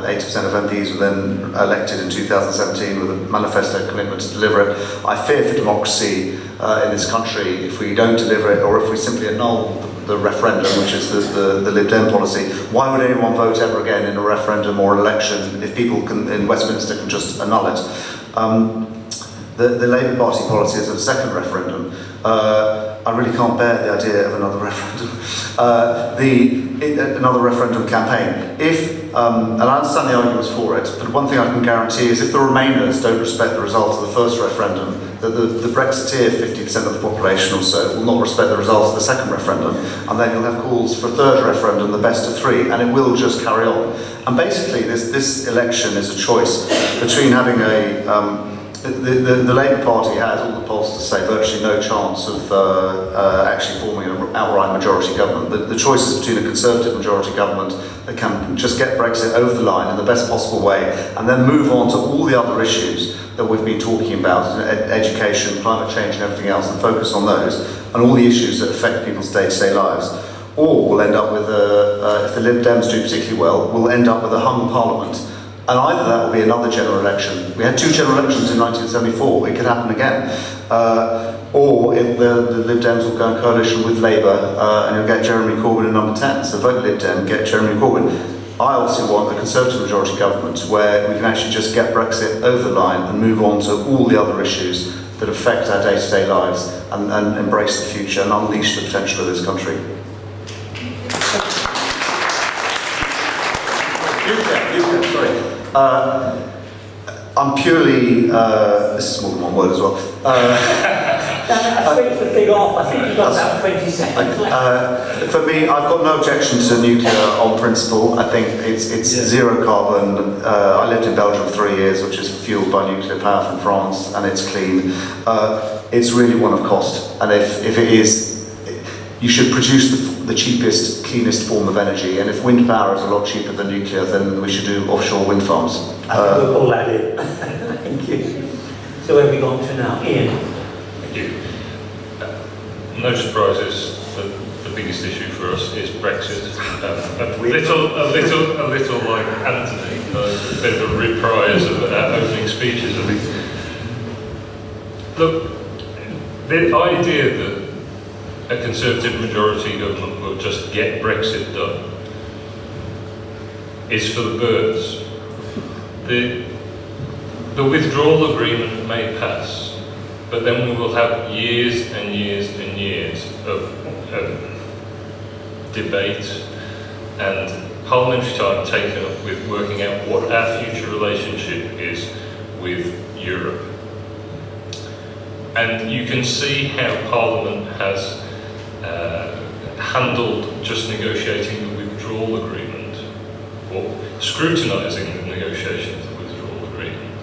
80% of MPs were then elected in 2017 with a manifesto commitment to deliver it. I fear for democracy in this country if we don't deliver it, or if we simply annul the referendum, which is the Lib Dem policy. Why would anyone vote ever again in a referendum or election if people in Westminster can just annul it? The Labour Party policy is a second referendum. I really can't bear the idea of another referendum. Another referendum campaign. And I understand the arguments for it, but one thing I can guarantee is if the Remainers don't respect the results of the first referendum, that the Brexiteer, 50% of the population or so, will not respect the results of the second referendum, and then you'll have calls for a third referendum, the best of three, and it will just carry on. And basically, this election is a choice between having the Labour Party has, all the polls to say, virtually no chance of actually forming an outright majority government. The choice is between a Conservative majority government that can just get Brexit over the line in the best possible way, and then move on to all the other issues that we've been talking about, education, climate change and everything else, and focus on those, and all the issues that affect people's day-to-day lives. Or we'll end up with, if the Lib Dems do particularly well, we'll end up with a hung parliament. And either that will be another general election. We had 2 general elections in 1974, it could happen again. Or if the Lib Dems will go in coalition with Labour and you'll get Jeremy Corbyn in number 10. So vote Lib Dem, get Jeremy Corbyn. I obviously want a Conservative majority government where we can actually just get Brexit over the line and move on to all the other issues that affect our day-to-day lives and embrace the future and unleash the potential of this country. I'm purely, this is more than one word as well. Switch the thing off, I think you've got about 20 seconds. For me, I've got no objection to nuclear on principle. I think it's zero carbon. I lived in Belgium for 3 years, which is fueled by nuclear power from France, and it's clean. It's really one of cost, and if it is, you should produce the cheapest, cleanest form of energy, and if wind power is a lot cheaper than nuclear, then we should do offshore wind farms. We'll call that in. Thank you. So where have we gone to now? Ian. Thank you. No surprises, the biggest issue for us is Brexit. A little like Anthony, a bit of a reprise of our opening speeches, I think. Look, the idea that a Conservative majority government will just get Brexit done is for the birds. The withdrawal agreement may pass, but then we will have years and years and years of debate and parliamentary time taken up with working out what our future relationship is with Europe. And you can see how Parliament has handled just negotiating the withdrawal agreement, or scrutinising the negotiations of the withdrawal agreement.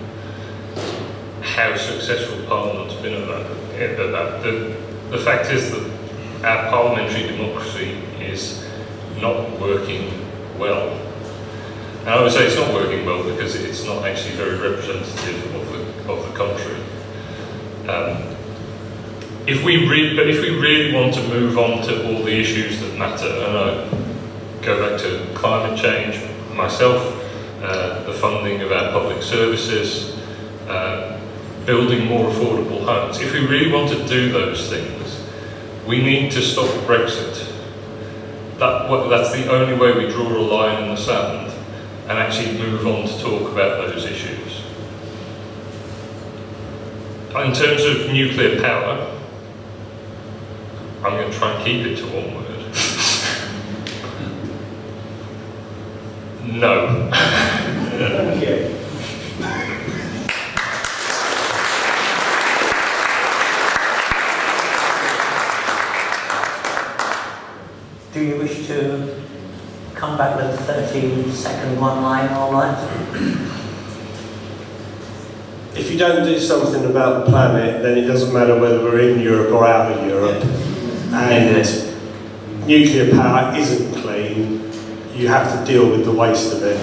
How successful Parliament's been at that. The fact is that our parliamentary democracy is not working well. And I would say it's not working well because it's not actually very representative of the country. If we really want to move on to all the issues that matter, and I go back to climate change myself, the funding of our public services, building more affordable homes. If we really want to do those things, we need to stop Brexit. That's the only way we draw a line in the sand and actually move on to talk about those issues. In terms of nuclear power, I'm going to try and keep it to one word. No. Okay. Do you wish to come back with a 30-second one-line, all right? If you don't do something about the planet, then it doesn't matter whether we're in Europe or out of Europe. And nuclear power isn't clean. You have to deal with the waste of it.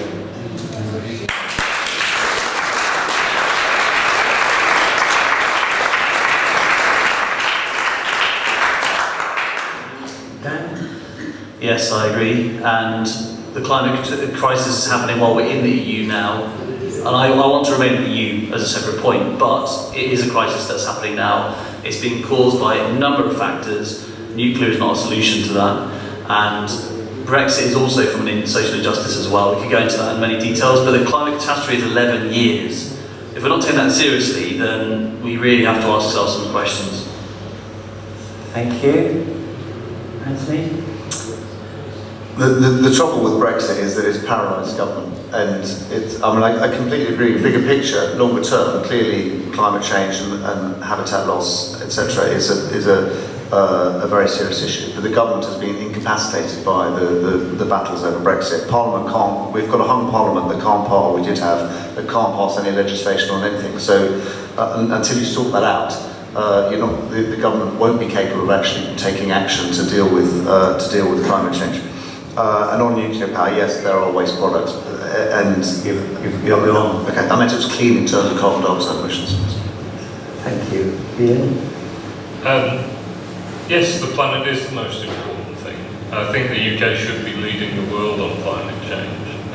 Yes, I agree. And the climate crisis is happening while we're in the EU now. And I want to remain in the EU as a separate point, but it is a crisis that's happening now. It's being caused by a number of factors. Nuclear is not a solution to that. And Brexit is also from an social injustice as well. We could go into that in many details, but the climate catastrophe is 11 years. If we're not taking that seriously, then we really have to ask ourselves some questions. Thank you. Anthony? The trouble with Brexit is that it's paralysed government, and I completely agree. Bigger picture, longer term, clearly climate change and habitat loss, etc., is a very serious issue. But the government has been incapacitated by the battles over Brexit. Parliament can't. We've got a hung Parliament that can't pass. We did have that can't pass any legislation on anything. So until you sort that out, the government won't be capable of actually taking action to deal with climate change. And on nuclear power, yes, there are waste products, and okay, I meant it was clean in terms of carbon dioxide emissions. Thank you. Ian? Yes, the planet is the most important thing. I think the UK should be leading the world on climate change.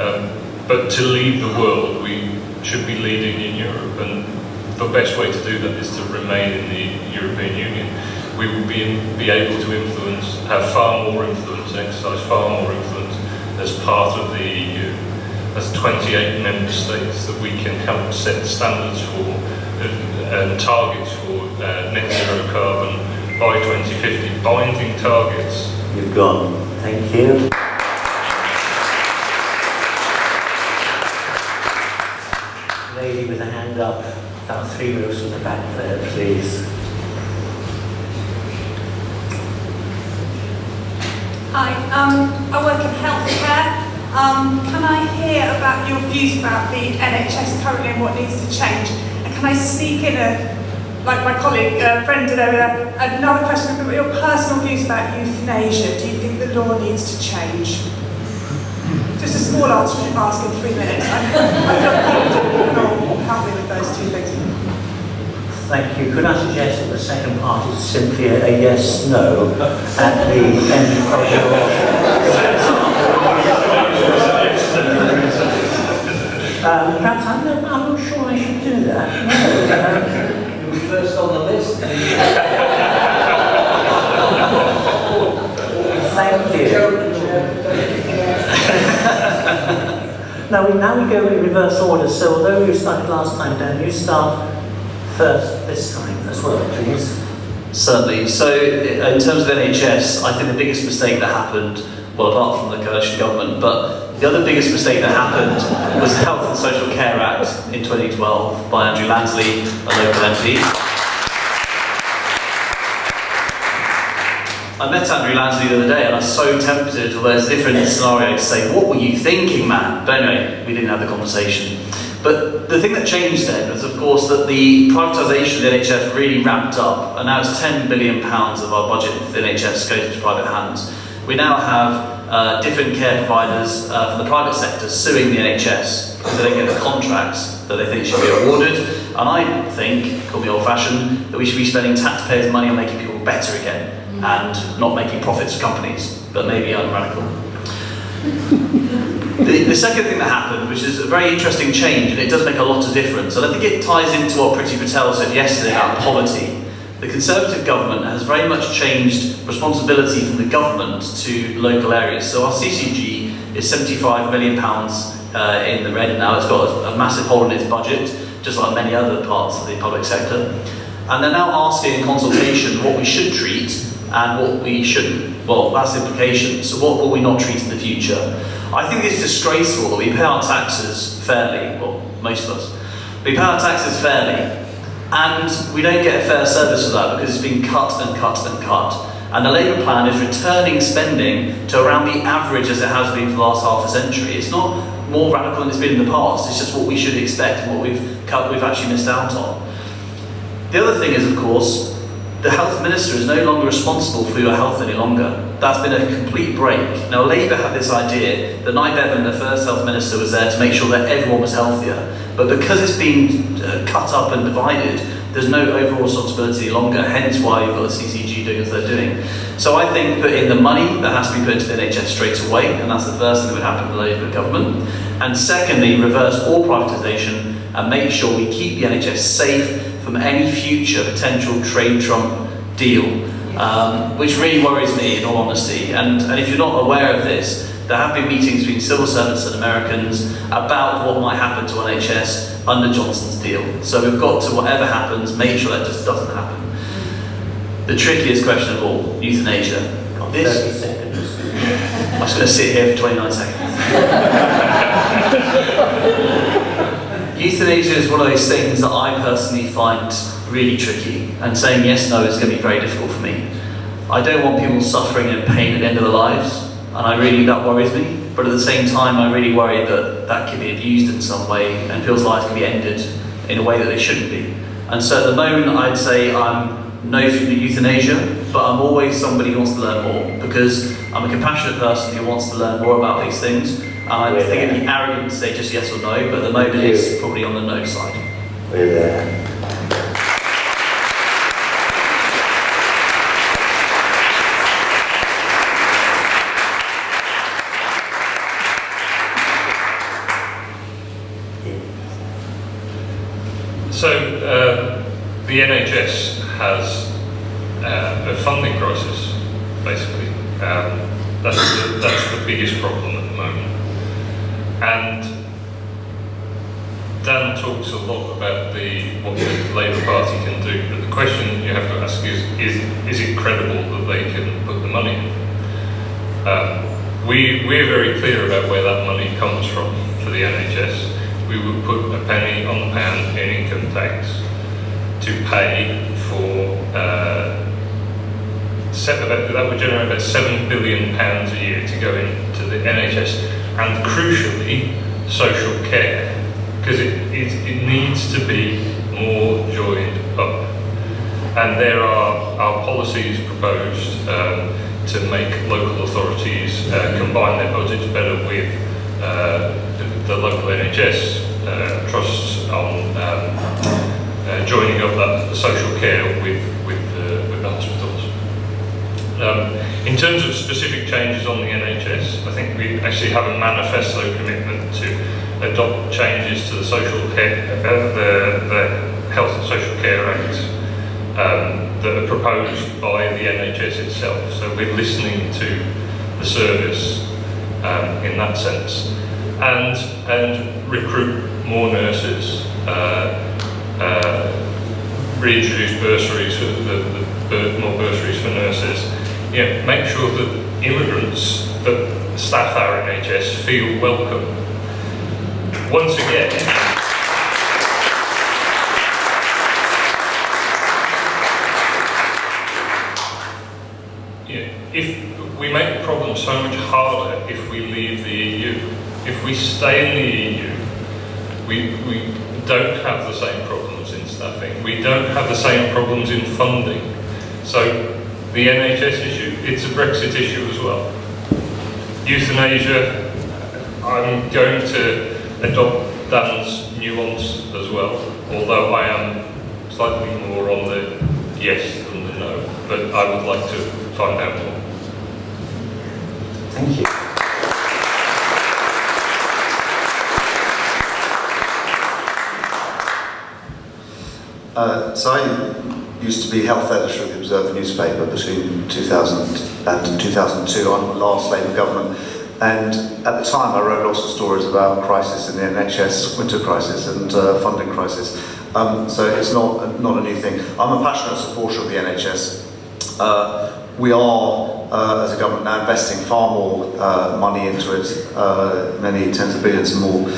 But to lead the world, we should be leading in Europe, and the best way to do that is to remain in the European Union. We will be able to influence, have far more influence, exercise far more influence as part of the EU. As 28 member states that we can help set standards for and targets for net zero carbon by 2050, binding targets. You've gone. Thank you. Lady with a hand up, about 3 rows from the back there, please. Hi, I work in healthcare. Can I hear about your views about the NHS currently and what needs to change? And can I sneak in like my colleague, friend did over there, another question about your personal views about euthanasia? Do you think the law needs to change? Just a small answer to ask in 3 minutes. I feel comfortable and happy with those two things. Thank you. Could I suggest that the second part is simply a yes/no at the end of your... perhaps I'm not sure I should do that. No. You'll be first on the list. Thank you. Now we go in reverse order, so although you started last time, Dan, you start first this time as well, please. Certainly. So, in terms of NHS, I think the biggest mistake that happened, well, apart from the coalition government, but the other biggest mistake that happened was the Health and Social Care Act in 2012 by Andrew Lansley, a local MP. I met Andrew Lansley the other day and I was so tempted, although there's a different scenario, to say, what were you thinking, man? But anyway, we didn't have the conversation. But the thing that changed then was, of course, that the privatisation of the NHS really ramped up, and now it's £10 billion of our budget for the NHS goes into private hands. We now have different care providers from the private sector suing the NHS because they don't get the contracts that they think should be awarded. And I think, call me old-fashioned, that we should be spending taxpayers' money on making people better again and not making profits for companies. But maybe I'm radical. The second thing that happened, which is a very interesting change, and it does make a lot of difference, and I think it ties into what Priti Patel said yesterday about poverty. The Conservative government has very much changed responsibility from the government to local areas. So our CCG is £75 million in the red now. It's got a massive hole in its budget, just like many other parts of the public sector. And they're now asking in consultation what we should treat and what we shouldn't. Well, that's the implication. So what will we not treat in the future? I think it's disgraceful that we pay our taxes fairly, well, most of us. We pay our taxes fairly, and we don't get a fair service for that because it's been cut and cut and cut. And the Labour plan is returning spending to around the average as it has been for the last half a century. It's not more radical than it's been in the past, it's just what we should expect and what we've actually missed out on. The other thing is, of course, the health minister is no longer responsible for your health any longer. That's been a complete break. Now, Labour had this idea that Nye Bevan, the first health minister, was there to make sure that everyone was healthier. But because it's been cut up and divided, there's no overall responsibility any longer, hence why you've got the CCG doing as they're doing. So I think put in the money that has to be put into the NHS straight away, and that's the first thing that would happen with the Labour government. And secondly, reverse all privatisation and make sure we keep the NHS safe from any future potential trade Trump deal, which really worries me in all honesty. And if you're not aware of this, there have been meetings between civil servants and Americans about what might happen to NHS under Johnson's deal. So we've got to, whatever happens, make sure that just doesn't happen. The trickiest question of all, euthanasia. Got this? 30 seconds. I'm just going to sit here for 29 seconds. Euthanasia is one of those things that I personally find really tricky, and saying yes, no is going to be very difficult for me. I don't want people suffering and pain at the end of their lives, and that worries me, but at the same time I really worry that that can be abused in some way and people's lives can be ended in a way that they shouldn't be. And so at the moment I'd say I'm no for euthanasia, but I'm always somebody who wants to learn more, because I'm a compassionate person who wants to learn more about these things. And I think it'd be arrogant to say just yes or no, but at the moment it's probably on the no side. We're there. So the NHS has a funding crisis, basically. That's the biggest problem at the moment. And Dan talks a lot about what the Labour Party can do, but the question you have to ask is it credible that they can put the money in? We're very clear about where that money comes from for the NHS. We would put a penny on the pound in income tax to pay for, that would generate about £7 billion a year to go into the NHS, and crucially, social care, because it needs to be more joined up. And there are policies proposed to make local authorities combine their budgets better with the local NHS trusts on joining up that social care with the hospitals. In terms of specific changes on the NHS, I think we actually have a manifesto commitment to adopt changes to the the Health and Social Care Act that are proposed by the NHS itself. So we're listening to the service in that sense, and recruit more nurses, reintroduce bursaries, more bursaries for nurses. Make sure that immigrants that staff our NHS feel welcome. Once again, if we make the problem so much harder if we leave the EU. If we stay in the EU, we don't have the same problems in staffing. We don't have the same problems in funding. So the NHS issue, it's a Brexit issue as well. Euthanasia, I'm going to adopt Dan's nuance as well, although I am slightly more on the yes than the no, but I would like to find out more. Thank you. So I used to be health editor of the Observer newspaper between 2000 and 2002 under the last Labour government, and at the time I wrote lots of stories about crisis in the NHS, winter crisis and funding crisis. So it's not a new thing. I'm a passionate supporter of the NHS. We are, as a government now, investing far more money into it, many tens of billions and more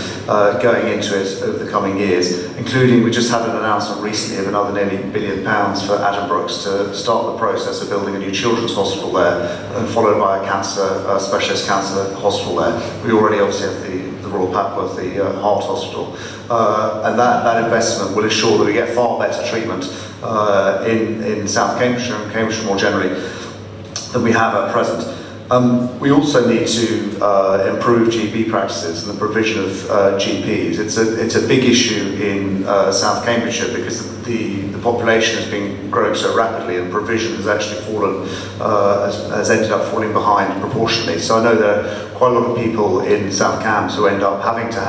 going into it over the coming years, including, we just had an announcement recently of another nearly £1 billion for Addenbrooke's to start the process of building a new children's hospital there, and followed by a specialist cancer hospital there. We already obviously have the Royal Papworth, the heart hospital, and that investment will ensure that we get far better treatment in South Cambridgeshire and Cambridgeshire more generally than we have at present. We also need to improve GP practices and the provision of GPs. It's a big issue in South Cambridgeshire because the population has been growing so rapidly and provision has actually fallen, has ended up falling behind proportionally. So I know there are quite a lot of people in South Cambs who end up having to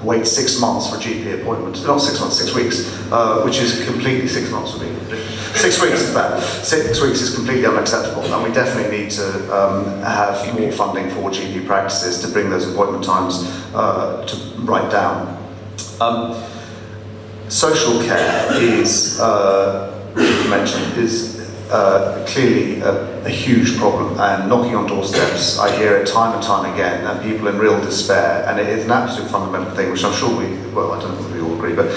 wait 6 months for GP appointments. Not 6 months, 6 weeks, which is completely 6 months for me. 6 weeks is bad. 6 weeks is completely unacceptable, and we definitely need to have more funding for GP practices to bring those appointment times right down. Social care is, you mentioned, is clearly a huge problem, and knocking on doorsteps, I hear it time and time again, and people in real despair, and it is an absolute fundamental thing, which I'm sure I don't know if we all agree, but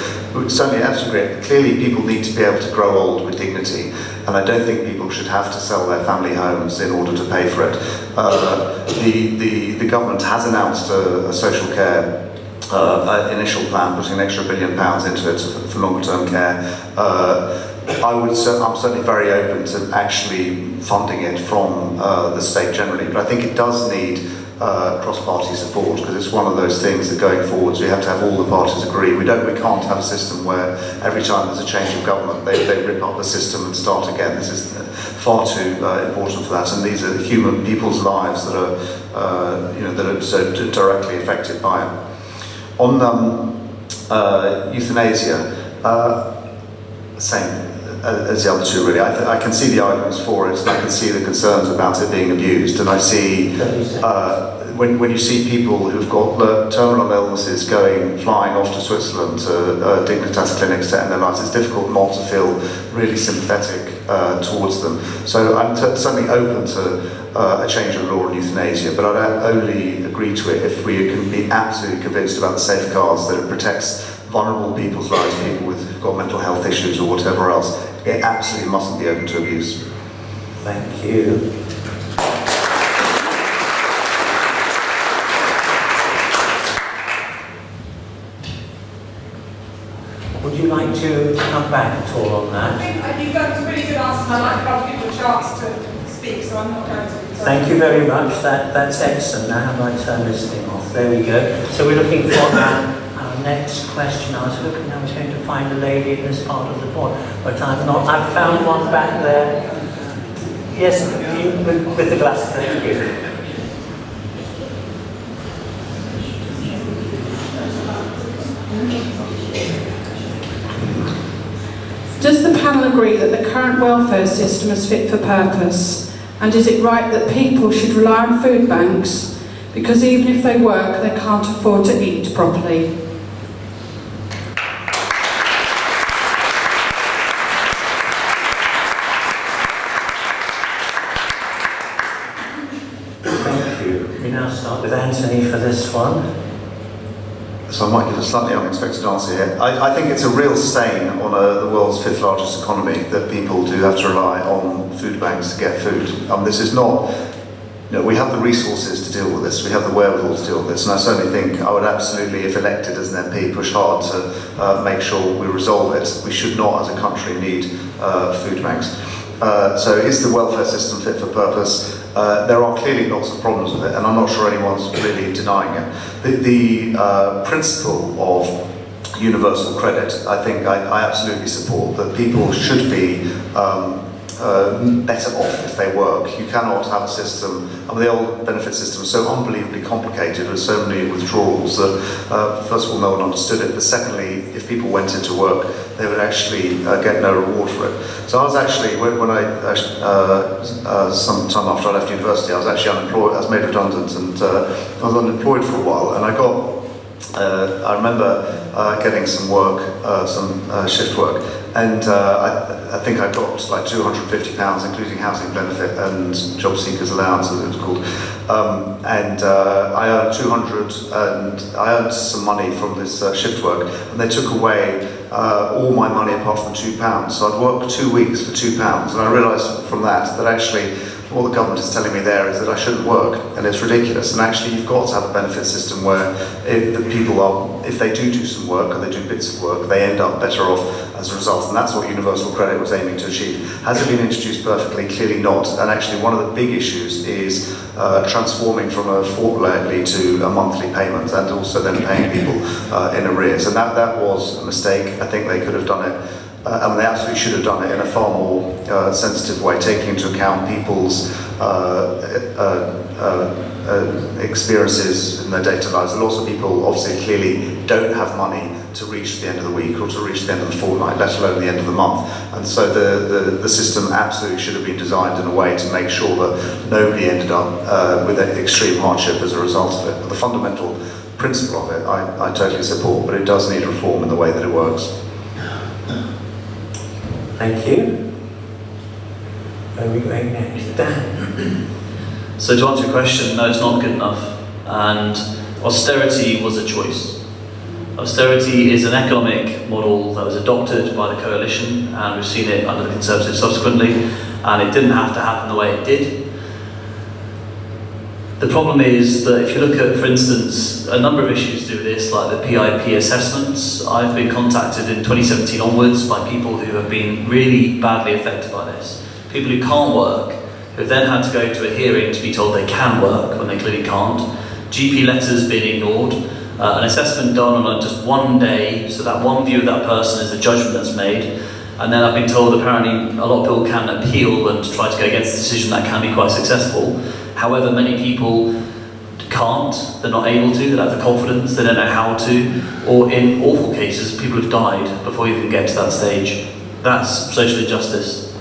certainly absolutely agree. Clearly people need to be able to grow old with dignity, and I don't think people should have to sell their family homes in order to pay for it. The government has announced a social care initial plan, putting an extra £1 billion into it for longer term care. I'm certainly very open to actually funding it from the state generally, but I think it does need cross-party support, because it's one of those things that going forwards we have to have all the parties agree. We can't have a system where every time there's a change of government they rip up the system and start again. This is far too important for that, and these are people's lives that are that are so directly affected by it. On euthanasia, same as the other two really. I can see the arguments for it, and I can see the concerns about it being abused, and I see when you see people who've got terminal illnesses flying off to Switzerland to Dignitas clinics to end their lives, it's difficult not to feel really sympathetic towards them. So I'm certainly open to a change of law on euthanasia, but I'd only agree to it if we can be absolutely convinced about the safeguards that it protects vulnerable people's lives, people who've got mental health issues or whatever else. It absolutely mustn't be open to abuse. Thank you. Would you like to come back at all on that? I think you've got some really good answers, and I'd like to give people a chance to speak, so I'm not going to. Thank you very much. That's excellent. Now how do I turn this thing off? There we go. So we're looking for our next question. I was going to find a lady in this part of the board, but I've not. I've found one back there. Yes, with the glasses. Thank you. Does the panel agree that the current welfare system is fit for purpose? And is it right that people should rely on food banks because even if they work, they can't afford to eat properly? Thank you. We now start with Anthony for this one. So I might give a slightly unexpected answer here. I think it's a real stain on the world's fifth largest economy that people do have to rely on food banks to get food. This is not, we have the resources to deal with this, we have the wherewithal to deal with this, and I certainly think I would absolutely, if elected as an MP, push hard to make sure we resolve it. We should not, as a country, need food banks. So is the welfare system fit for purpose? There are clearly lots of problems with it, and I'm not sure anyone's really denying it. The principle of universal credit, I think I absolutely support, that people should be better off if they work. You cannot have a system, the old benefit system is so unbelievably complicated with so many withdrawals that first of all no one understood it, but secondly if people went into work they would actually get no reward for it. So I was actually, when I, some time after I left university, I was actually unemployed, I was made redundant and I was unemployed for a while, and I got, I remember getting some work, some shift work, and I think I got like £250, including housing benefit and job seekers allowance, as it was called. I earned 200, and I earned some money from this shift work, and they took away all my money apart from £2. So I'd work 2 weeks for £2, and I realised from that actually what the government is telling me there is that I shouldn't work, and it's ridiculous. And actually you've got to have a benefit system where if they do some work, or they do bits of work, they end up better off as a result. And that's what universal credit was aiming to achieve. Has it been introduced perfectly? Clearly not. And actually one of the big issues is transforming from a fortnightly to a monthly payment, and also then paying people in arrears. And that was a mistake. I think they could have done it. They absolutely should have done it in a far more sensitive way, taking into account people's experiences in their day-to-day lives. And lots of people obviously clearly don't have money to reach the end of the week or to reach the end of the fortnight, let alone the end of the month. And so the system absolutely should have been designed in a way to make sure that nobody ended up with extreme hardship as a result of it. But the fundamental principle of it I totally support, but it does need reform in the way that it works. Thank you. Where are we going next? Dan. So to answer your question, no, it's not good enough. And austerity was a choice. Austerity is an economic model that was adopted by the coalition, and we've seen it under the Conservatives subsequently, and it didn't have to happen the way it did. The problem is that if you look at, for instance, a number of issues to do with this, like the PIP assessments, I've been contacted in 2017 onwards by people who have been really badly affected by this. People who can't work, who have then had to go to a hearing to be told they can work when they clearly can't, GP letters being ignored, an assessment done on just one day, so that one view of that person is the judgment that's made, and then I've been told apparently a lot of people can appeal and try to go against the decision. That can be quite successful. However, many people can't, they're not able to, they don't have the confidence, they don't know how to, or in awful cases, people have died before you can get to that stage. That's social injustice.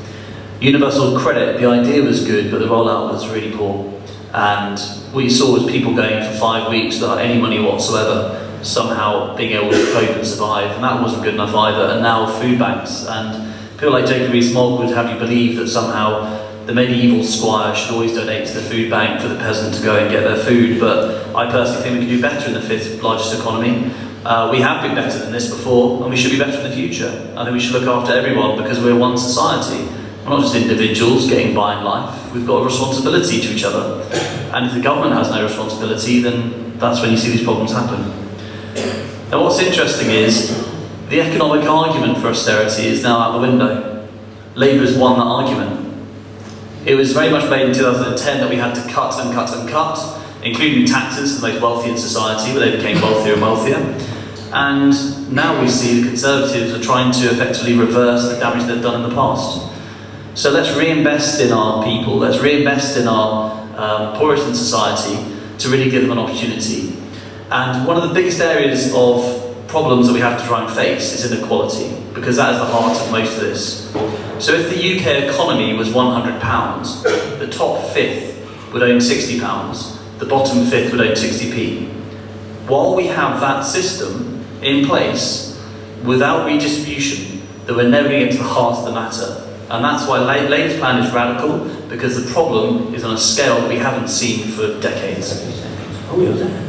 Universal credit, the idea was good, but the rollout was really poor. And what you saw was people going for 5 weeks without any money whatsoever, somehow being able to cope and survive, and that wasn't good enough either. And now food banks, and people like Jacob Rees-Mogg would have you believe that somehow the medieval squire should always donate to the food bank for the peasant to go and get their food, but I personally think we can do better in the fifth largest economy. We have been better than this before, and we should be better in the future. I think we should look after everyone because we're one society. We're not just individuals getting by in life, we've got a responsibility to each other. And if the government has no responsibility, then that's when you see these problems happen. Now what's interesting is, the economic argument for austerity is now out the window. Labour has won that argument. It was very much made in 2010 that we had to cut and cut and cut, including taxes for the most wealthy in society, where they became wealthier and wealthier. And now we see the Conservatives are trying to effectively reverse the damage they've done in the past. So let's reinvest in our people, let's reinvest in our poorest in society to really give them an opportunity. And one of the biggest areas of problems that we have to try and face is inequality, because that is the heart of most of this. So if the UK economy was £100, the top fifth would own £60, the bottom fifth would own 60p. While we have that system in place, without redistribution, then we're never going to get to the heart of the matter. And that's why Labour's plan is radical, because the problem is on a scale that we haven't seen for decades. Oh, you're there.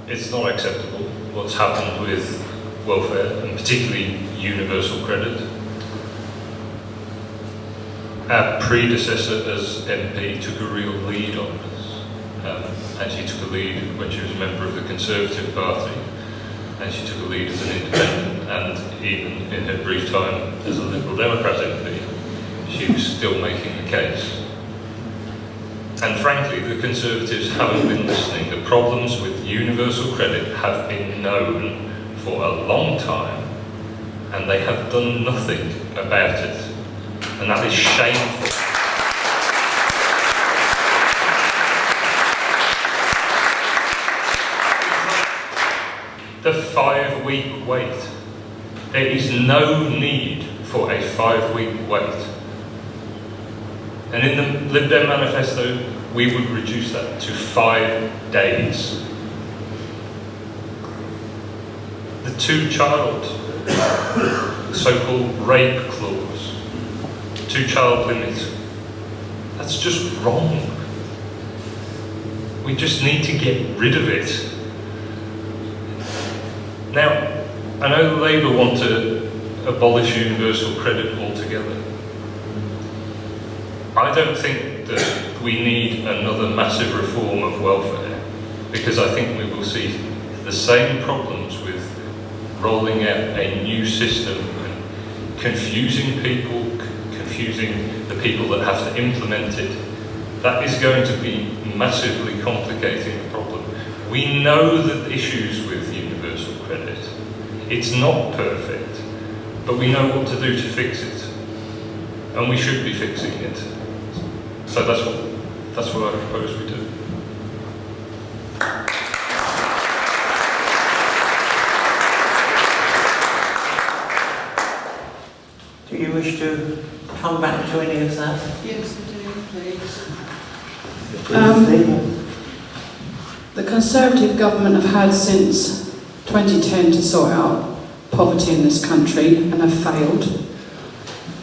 It's not acceptable what's happened with welfare, and particularly universal credit. Our predecessor as MP took a real lead on this, and she took a lead when she was a member of the Conservative Party, and she took a lead as an independent, and even in her brief time as a Liberal Democrat MP, she was still making the case. And frankly, the Conservatives haven't been listening. The problems with universal credit have been known for a long time, and they have done nothing about it. And that is shameful. The 5-week wait. There is no need for a 5-week wait. And in the Lib Dem manifesto, we would reduce that to 5 days. The two-child, so-called rape clause, two-child limit, that's just wrong. We just need to get rid of it. Now, I know Labour want to abolish universal credit altogether. I don't think that we need another massive reform of welfare, because I think we will see the same problems with rolling out a new system and confusing people, confusing the people that have to implement it. That is going to be massively complicating the problem. We know the issues with universal credit. It's not perfect, but we know what to do to fix it. And we should be fixing it. So that's what I propose we do. Do you wish to come back to any of that? Yes, I do, please. Briefly. The Conservative government have had since 2010 to sort out poverty in this country and have failed.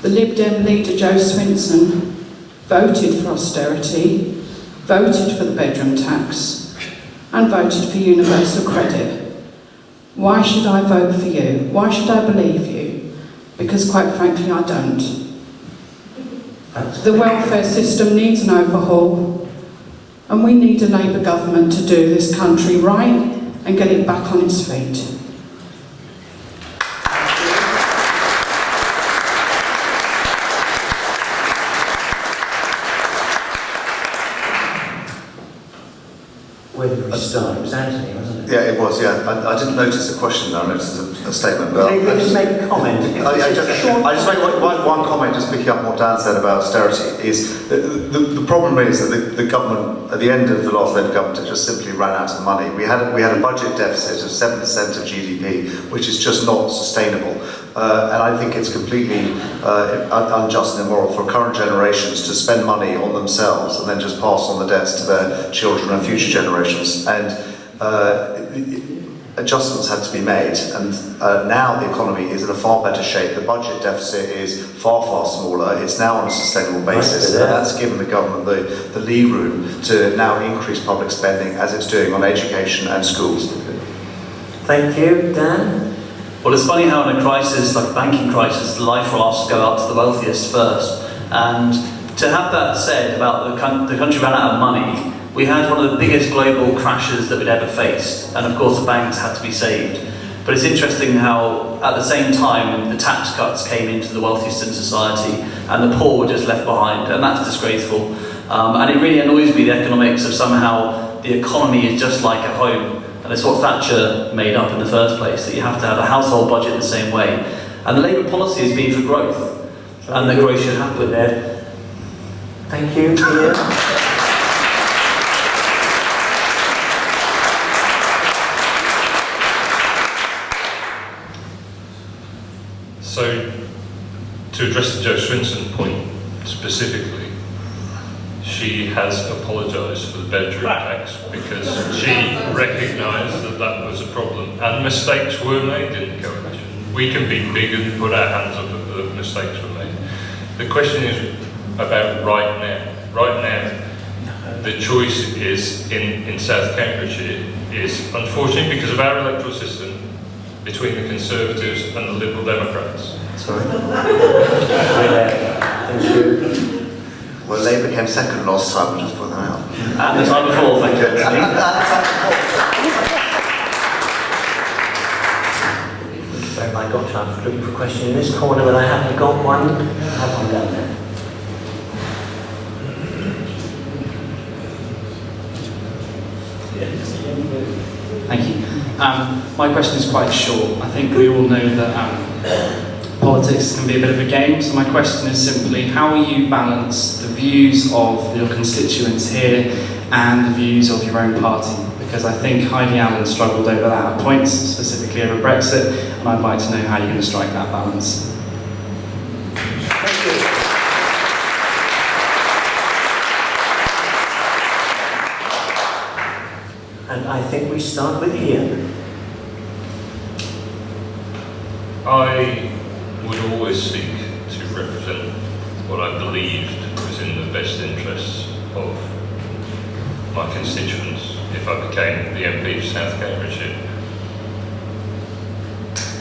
The Lib Dem leader Joe Swinson voted for austerity, voted for the bedroom tax, and voted for universal credit. Why should I vote for you? Why should I believe you? Because quite frankly, I don't. The welfare system needs an overhaul, and we need a Labour government to do this country right and get it back on its feet. Where did we start? It was Anthony, wasn't it? Yeah, it was, yeah. I didn't notice a question there, I noticed a statement. But Can you just make a comment? I just make one comment, just picking up what Dan said about austerity, is the problem is that the government, at the end of the last Labour government, it just simply ran out of money. We had a budget deficit of 7% of GDP, which is just not sustainable. And I think it's completely unjust and immoral for current generations to spend money on themselves and then just pass on the debts to their children and future generations. And adjustments had to be made, and now the economy is in a far better shape. The budget deficit is far, far smaller. It's now on a sustainable basis, and that's given the government the lead room to now increase public spending, as it's doing on education and schools. Thank you. Dan? Well, it's funny how in a crisis, like a banking crisis, the life rafts go out to the wealthiest first. And to have that said about the country ran out of money, we had one of the biggest global crashes that we'd ever faced. And of course the banks had to be saved. But it's interesting how at the same time the tax cuts came into the wealthiest in society and the poor were just left behind. And that's disgraceful. And it really annoys me, the economics of somehow the economy is just like a home. And it's what Thatcher made up in the first place, that you have to have a household budget the same way. And the Labour policy has been for growth, and that growth should happen. Thank you, Ian. So, to address the Jo Swinson point specifically, she has apologised for the bedroom tax because she recognised that that was a problem, and mistakes were made in the coalition. We can be big and put our hands up that mistakes were made. The question is about right now. Right now, the choice is in South Cambridgeshire is, unfortunately, because of our electoral system, between the Conservatives and the Liberal Democrats. Sorry. Thank you. Well, Labour came second last time, we'll just put that out. And the time before, thank you. Very my gosh, I'm looking for a question in this corner, but I haven't got one. I have one down there. Thank you. My question is quite short. I think we all know that politics can be a bit of a game, so my question is simply, how will you balance the views of your constituents here and the views of your own party? Because I think Heidi Allen struggled over that at points, specifically over Brexit, and I'd like to know how you're going to strike that balance. Thank you. And I think we start with Ian. I would always seek to represent what I believed was in the best interests of my constituents if I became the MP for South Cambridgeshire.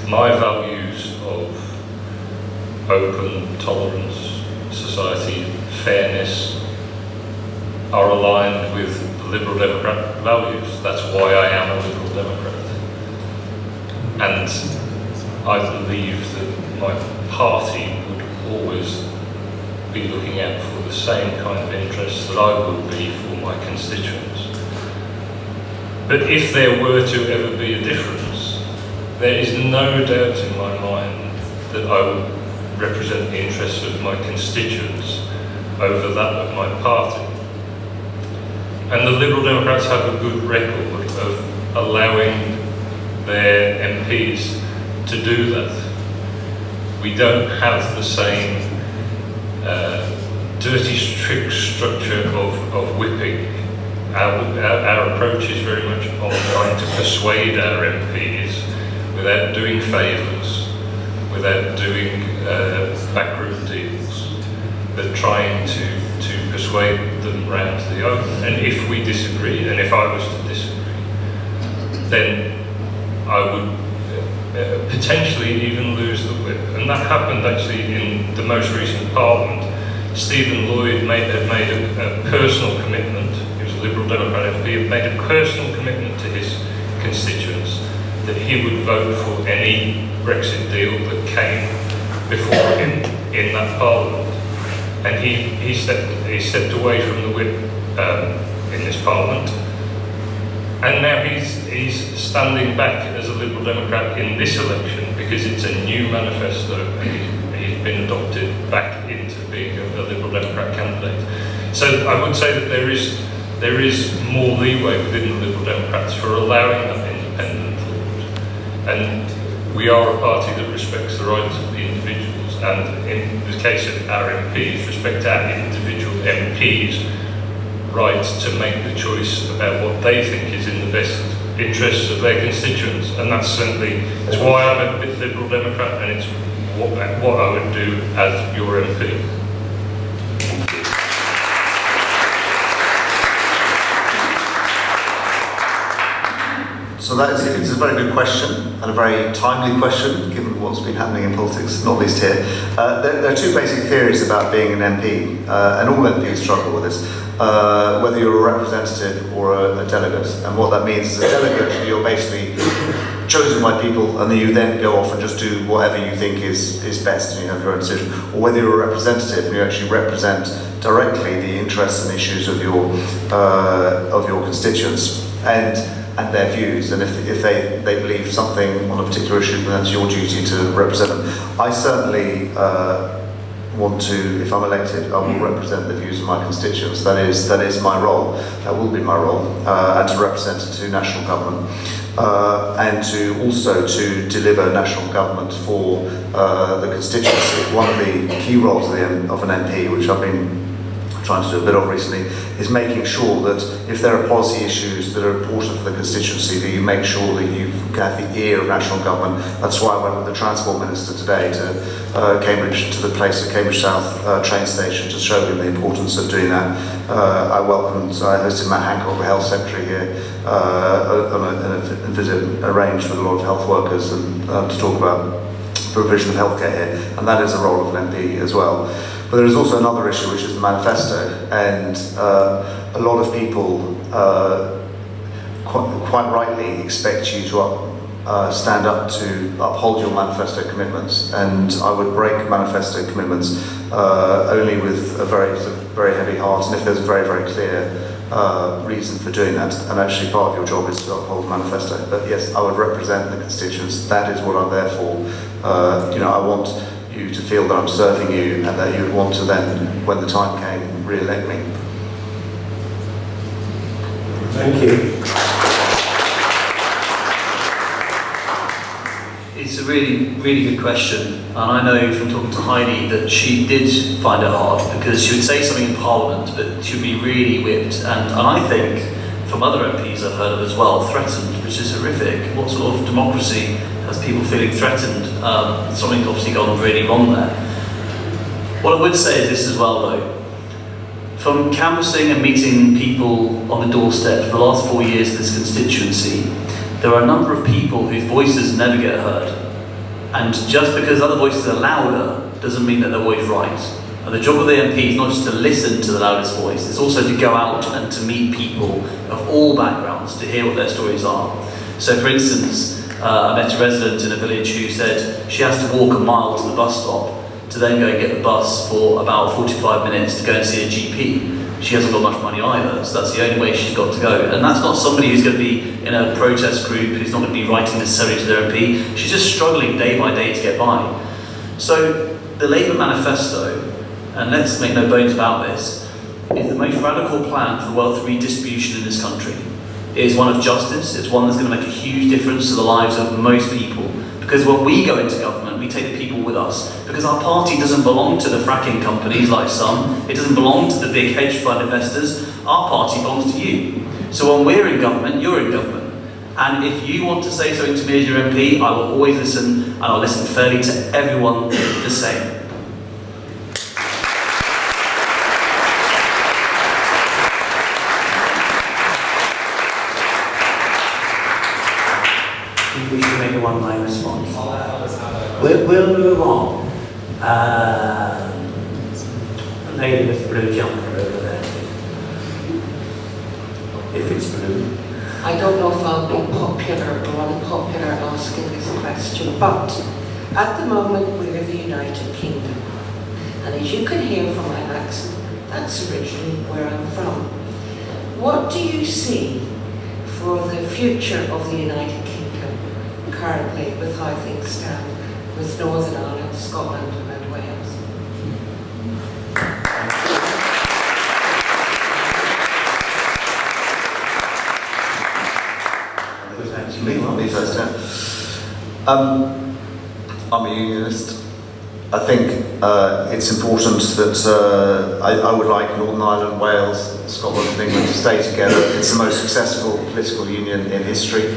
My values of open, tolerance, society, fairness are aligned with Liberal Democrat values. That's why I am a Liberal Democrat. And I believe that my party would always be looking out for the same kind of interests that I would be for my constituents. But if there were to ever be a difference, there is no doubt in my mind that I would represent the interests of my constituents over that of my party. And the Liberal Democrats have a good record of allowing their MPs to do that. We don't have the same dirty, strict structure of whipping. Our approach is very much on trying to persuade our MPs without doing favours, without doing backroom deals, but trying to persuade them round to the open. And if we disagree, and if I was to disagree, then I would potentially even lose the whip. And that happened actually in the most recent Parliament. Stephen Lloyd had made a personal commitment, he was a Liberal Democrat MP, had made a personal commitment to his constituents that he would vote for any Brexit deal that came before him in that Parliament. And he stepped away from the whip in this Parliament. And now he's standing back as a Liberal Democrat in this election because it's a new manifesto and he's been adopted back into being a Liberal Democrat candidate. So I would say that there is more leeway within the Liberal Democrats for allowing that independent thought. And we are a party that respects the rights of the individuals, and in the case of our MPs, respect our individual MPs' rights to make the choice about what they think is in the best interests of their constituents. And that's certainly, it's why I'm a bit Liberal Democrat, and it's what I would do as your MP. So it's a very good question, and a very timely question, given what's been happening in politics, not least here. There are two basic theories about being an MP, and all MPs struggle with this, whether you're a representative or a delegate. And what that means is a delegate, you're basically chosen by people, and then you then go off and just do whatever you think is best, and you have your own decision. Or whether you're a representative, and you actually represent directly the interests and issues of your constituents. And and their views, and if they believe something on a particular issue, then that's your duty to represent them. I certainly want to, if I'm elected, I will represent the views of my constituents. That is my role. That will be my role, and to represent it to national government, and to also to deliver national government for the constituency. One of the key roles of an MP, which I've been trying to do a bit of recently, is making sure that if there are policy issues that are important for the constituency, that you make sure that you've got the ear of national government. That's why I went with the Transport Minister today to Cambridge, to the place at Cambridge South train station, to show him the importance of doing that. I hosted Matt Hancock, the Health Secretary here, on a visit arranged with a lot of health workers and to talk about provision of healthcare here, and that is a role of an MP as well. But there is also another issue, which is the manifesto, and a lot of people quite rightly expect you to stand up to uphold your manifesto commitments, and I would break manifesto commitments only with a very heavy heart, and if there's a very, very clear reason for doing that, and actually part of your job is to uphold the manifesto. But yes, I would represent the constituents. That is what I'm there for. I want you to feel that I'm serving you, and that you would want to then, when the time came, re-elect me. Thank you. It's a really, really good question, and I know from talking to Heidi that she did find it hard, because she would say something in Parliament, but she would be really whipped, and I think from other MPs I've heard of as well, threatened, which is horrific. What sort of democracy has people feeling threatened? Something's obviously gone really wrong there. What I would say is this as well though. From canvassing and meeting people on the doorstep for the last 4 years in this constituency, there are a number of people whose voices never get heard. And just because other voices are louder doesn't mean that they're always right. And the job of the MP is not just to listen to the loudest voice, it's also to go out and to meet people of all backgrounds to hear what their stories are. So for instance, I met a resident in a village who said she has to walk a mile to the bus stop to then go and get the bus for about 45 minutes to go and see a GP. She hasn't got much money either, so that's the only way she's got to go. And that's not somebody who's going to be in a protest group, who's not going to be writing necessarily to their MP. She's just struggling day by day to get by. So the Labour manifesto, and let's make no bones about this, is the most radical plan for wealth redistribution in this country. It is one of justice, it's one that's going to make a huge difference to the lives of most people. Because when we go into government, we take the people with us. Because our party doesn't belong to the fracking companies like some, it doesn't belong to the big hedge fund investors, our party belongs to you. So when we're in government, you're in government. And if you want to say something to me as your MP, I will always listen, and I'll listen fairly to everyone the same. We should make a one-line response. We'll move on. The lady with the blue jumper over there. If it's blue. I don't know if I'll be popular or unpopular asking this question, but at the moment we're in the United Kingdom. And as you can hear from my accent, that's originally where I'm from. What do you see for the future of the United Kingdom currently, with how things stand with Northern Ireland, Scotland and Wales? I'm a unionist. I think it's important that I would like Northern Ireland, Wales, Scotland and England to stay together. It's the most successful political union in history.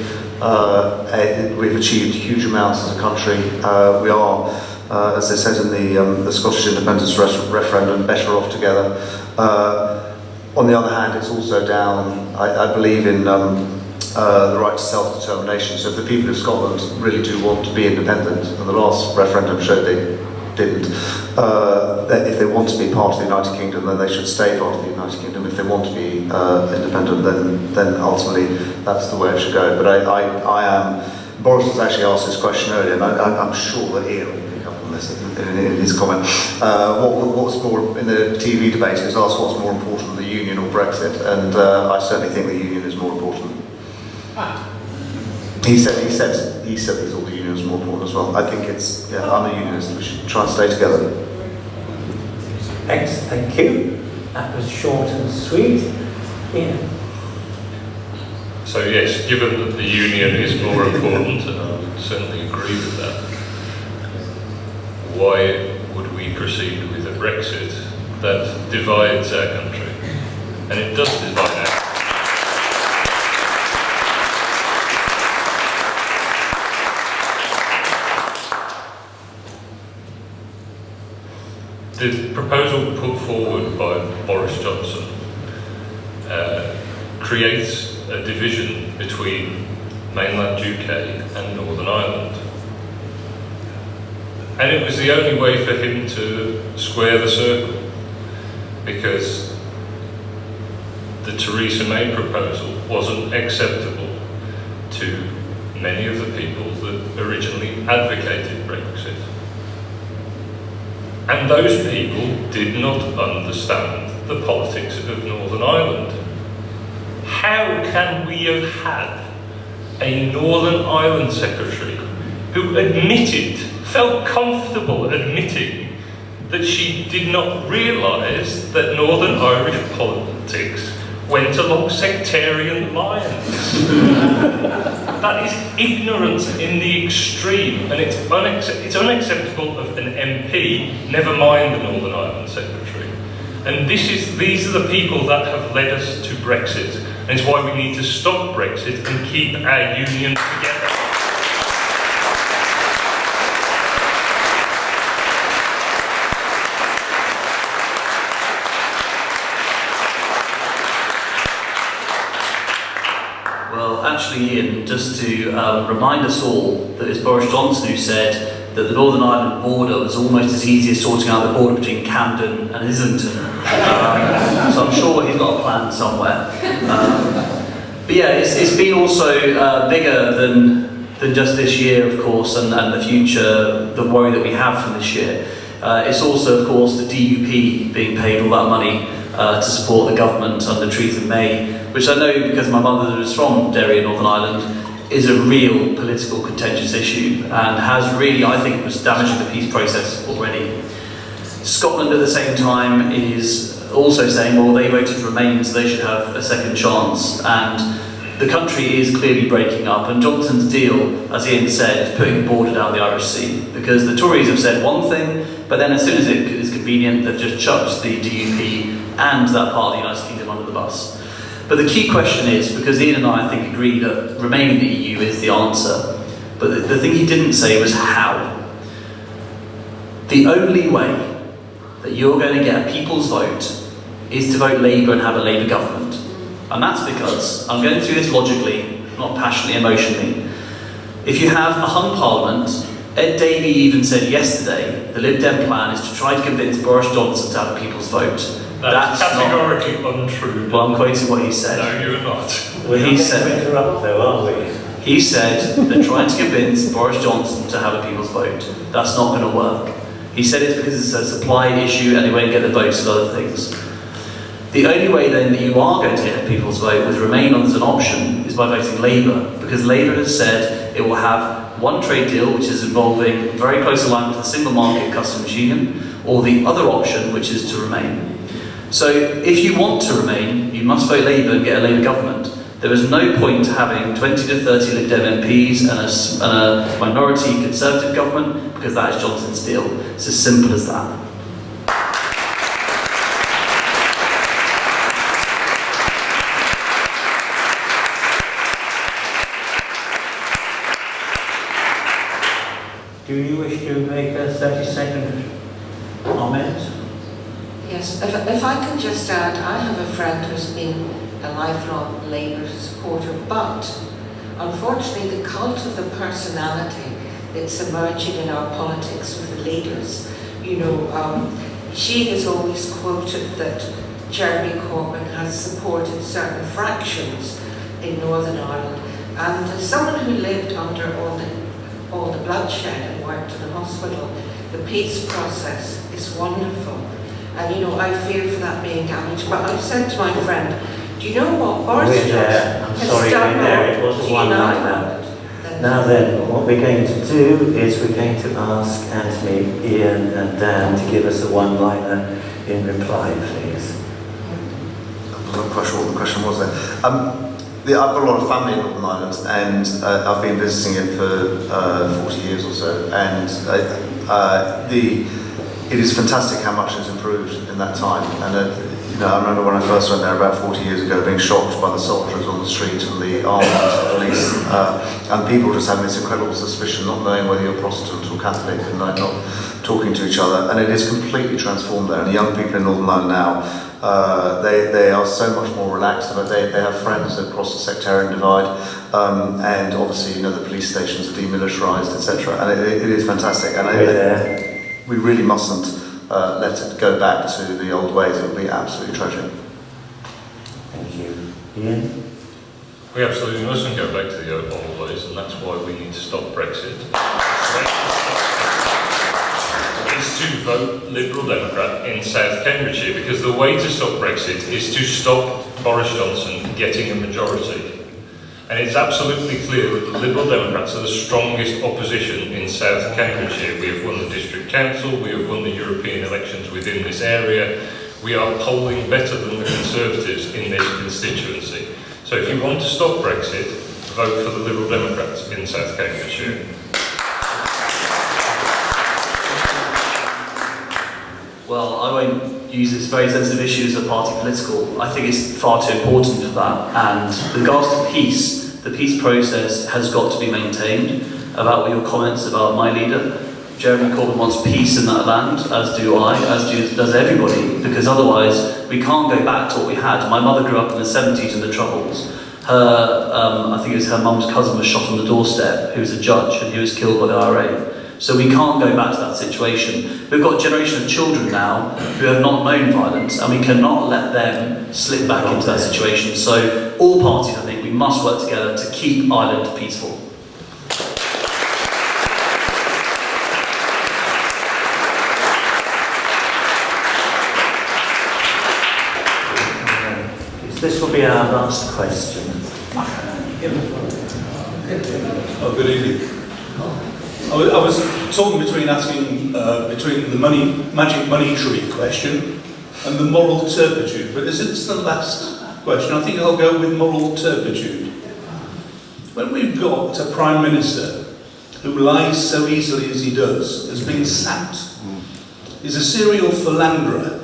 We've achieved huge amounts as a country. We are, as they said in the Scottish independence referendum, better off together. On the other hand, it's also down, I believe in the right to self-determination. So if the people of Scotland really do want to be independent, and the last referendum showed they didn't, that if they want to be part of the United Kingdom, then they should stay part of the United Kingdom. If they want to be independent, then ultimately that's the way it should go. But I am, Boris has actually asked this question earlier, and I'm sure that Ian will pick up on this in his comment. What's more, in the TV debate, he was asked what's more important, the Union or Brexit, and I certainly think the Union is more important. He said he thought the union was more important as well. I think it's, yeah, I'm a unionist, we should try and stay together. Thanks, thank you. That was short and sweet. Ian. So yes, given that the union is more important, and I would certainly agree with that, why would we proceed with a Brexit that divides our country? And it does divide our country. The proposal put forward by Boris Johnson creates a division between mainland UK and Northern Ireland. And it was the only way for him to square the circle, because the Theresa May proposal wasn't acceptable to many of the people that originally advocated Brexit. And those people did not understand the politics of Northern Ireland. How can we have had a Northern Ireland secretary who felt comfortable admitting that she did not realise that Northern Irish politics went along sectarian lines? That is ignorance in the extreme, and it's unacceptable of an MP, never mind the Northern Ireland Secretary. And these are the people that have led us to Brexit, and it's why we need to stop Brexit and keep our union together. Well, actually, Ian, just to remind us all that it's Boris Johnson who said that the Northern Ireland border was almost as easy as sorting out the border between Camden and Islington. So I'm sure he's got a plan somewhere. But yeah, it's been also bigger than just this year, of course, and the future, the worry that we have from this year. It's also, of course, the DUP being paid all that money to support the government under Theresa May, which I know, because my mother is from Derry in Northern Ireland, is a real political contentious issue and has really, I think, was damaging the peace process already. Scotland at the same time is also saying, well, they voted to remain, so they should have a second chance, and the country is clearly breaking up, and Johnson's deal, as Ian said, is putting the border down the Irish Sea, because the Tories have said one thing, but then as soon as it is convenient, they've just chucked the DUP and that part of the United Kingdom under the bus. But the key question is, because Ian and I think agree that remaining in the EU is the answer, but the thing he didn't say was how. The only way that you're going to get a people's vote is to vote Labour and have a Labour government. And that's because, I'm going through this logically, not passionately, emotionally. If you have a hung parliament, Ed Davey even said yesterday, the Lib Dem plan is to try to convince Boris Johnson to have a people's vote. That's categorically untrue. Well, I'm quoting what he said. No, you're not. He said, interrupt though, aren't we? He said they're trying to convince Boris Johnson to have a people's vote. That's not going to work. He said it's because it's a supply issue and they won't get the votes and other things. The only way then that you are going to get a people's vote with Remain as an option is by voting Labour, because Labour has said it will have one trade deal which is involving very close alignment with the single market customs union, or the other option which is to Remain. So if you want to remain, you must vote Labour and get a Labour government. There is no point having 20 to 30 Lib Dem MPs and a minority Conservative government, because that is Johnson's deal. It's as simple as that. Do you wish to make a 30-second comment? Yes, if I can just add, I have a friend who's been a lifelong Labour supporter, but unfortunately the cult of the personality that's emerging in our politics with the leaders, she has always quoted that Jeremy Corbyn has supported certain fractions in Northern Ireland, and as someone who lived under all the bloodshed and worked in a hospital, the peace process is wonderful. And I fear for that being damaged. But I said to my friend, Do you know what? Boris We're there. I'm sorry, we're there. It was a one-liner. Now then, what we're going to do is we're going to ask Anthony, Ian and Dan to give us a one-liner in reply, please. I'm not quite sure what the question was there. I've got a lot of family in Northern Ireland, and I've been visiting it for 40 years or so, and it is fantastic how much has improved in that time. And I remember when I first went there about 40 years ago, being shocked by the soldiers on the street and the armed police, and people just having this incredible suspicion, not knowing whether you're Protestant or Catholic, and not talking to each other. And it is completely transformed there. And the young people in Northern Ireland now, they are so much more relaxed. But they have friends across the sectarian divide, and obviously, the police stations are demilitarised, etc. And it is fantastic. And we really mustn't let it go back to the old ways. It would be absolutely tragic. Thank you. Ian? We absolutely mustn't go back to the old ways, and that's why we need to stop Brexit. Is to vote Liberal Democrat in South Cambridgeshire, because the way to stop Brexit is to stop Boris Johnson getting a majority. And it's absolutely clear that the Liberal Democrats are the strongest opposition in South Cambridgeshire. We have won the district council, we have won the European elections within this area. We are polling better than the Conservatives in this constituency. So if you want to stop Brexit, vote for the Liberal Democrats in South Cambridgeshire. Well, I won't use this very sensitive issue as a party political. I think it's far too important for that. And with regards to peace, the peace process has got to be maintained. About your comments about my leader, Jeremy Corbyn wants peace in that land, as do I, does everybody, because otherwise we can't go back to what we had. My mother grew up in the 70s in the Troubles. I think it was her mum's cousin was shot on the doorstep, who was a judge, and he was killed by the IRA. So we can't go back to that situation. We've got a generation of children now who have not known violence, and we cannot let them slip back into that situation. So all parties, I think, we must work together to keep Ireland peaceful. This will be our last question. Oh, good evening. I was talking between asking between the magic money tree question and the moral turpitude, but as it's the last question, I think I'll go with moral turpitude. When we've got a Prime Minister who lies so easily as he does, has been sacked, is a serial philanderer,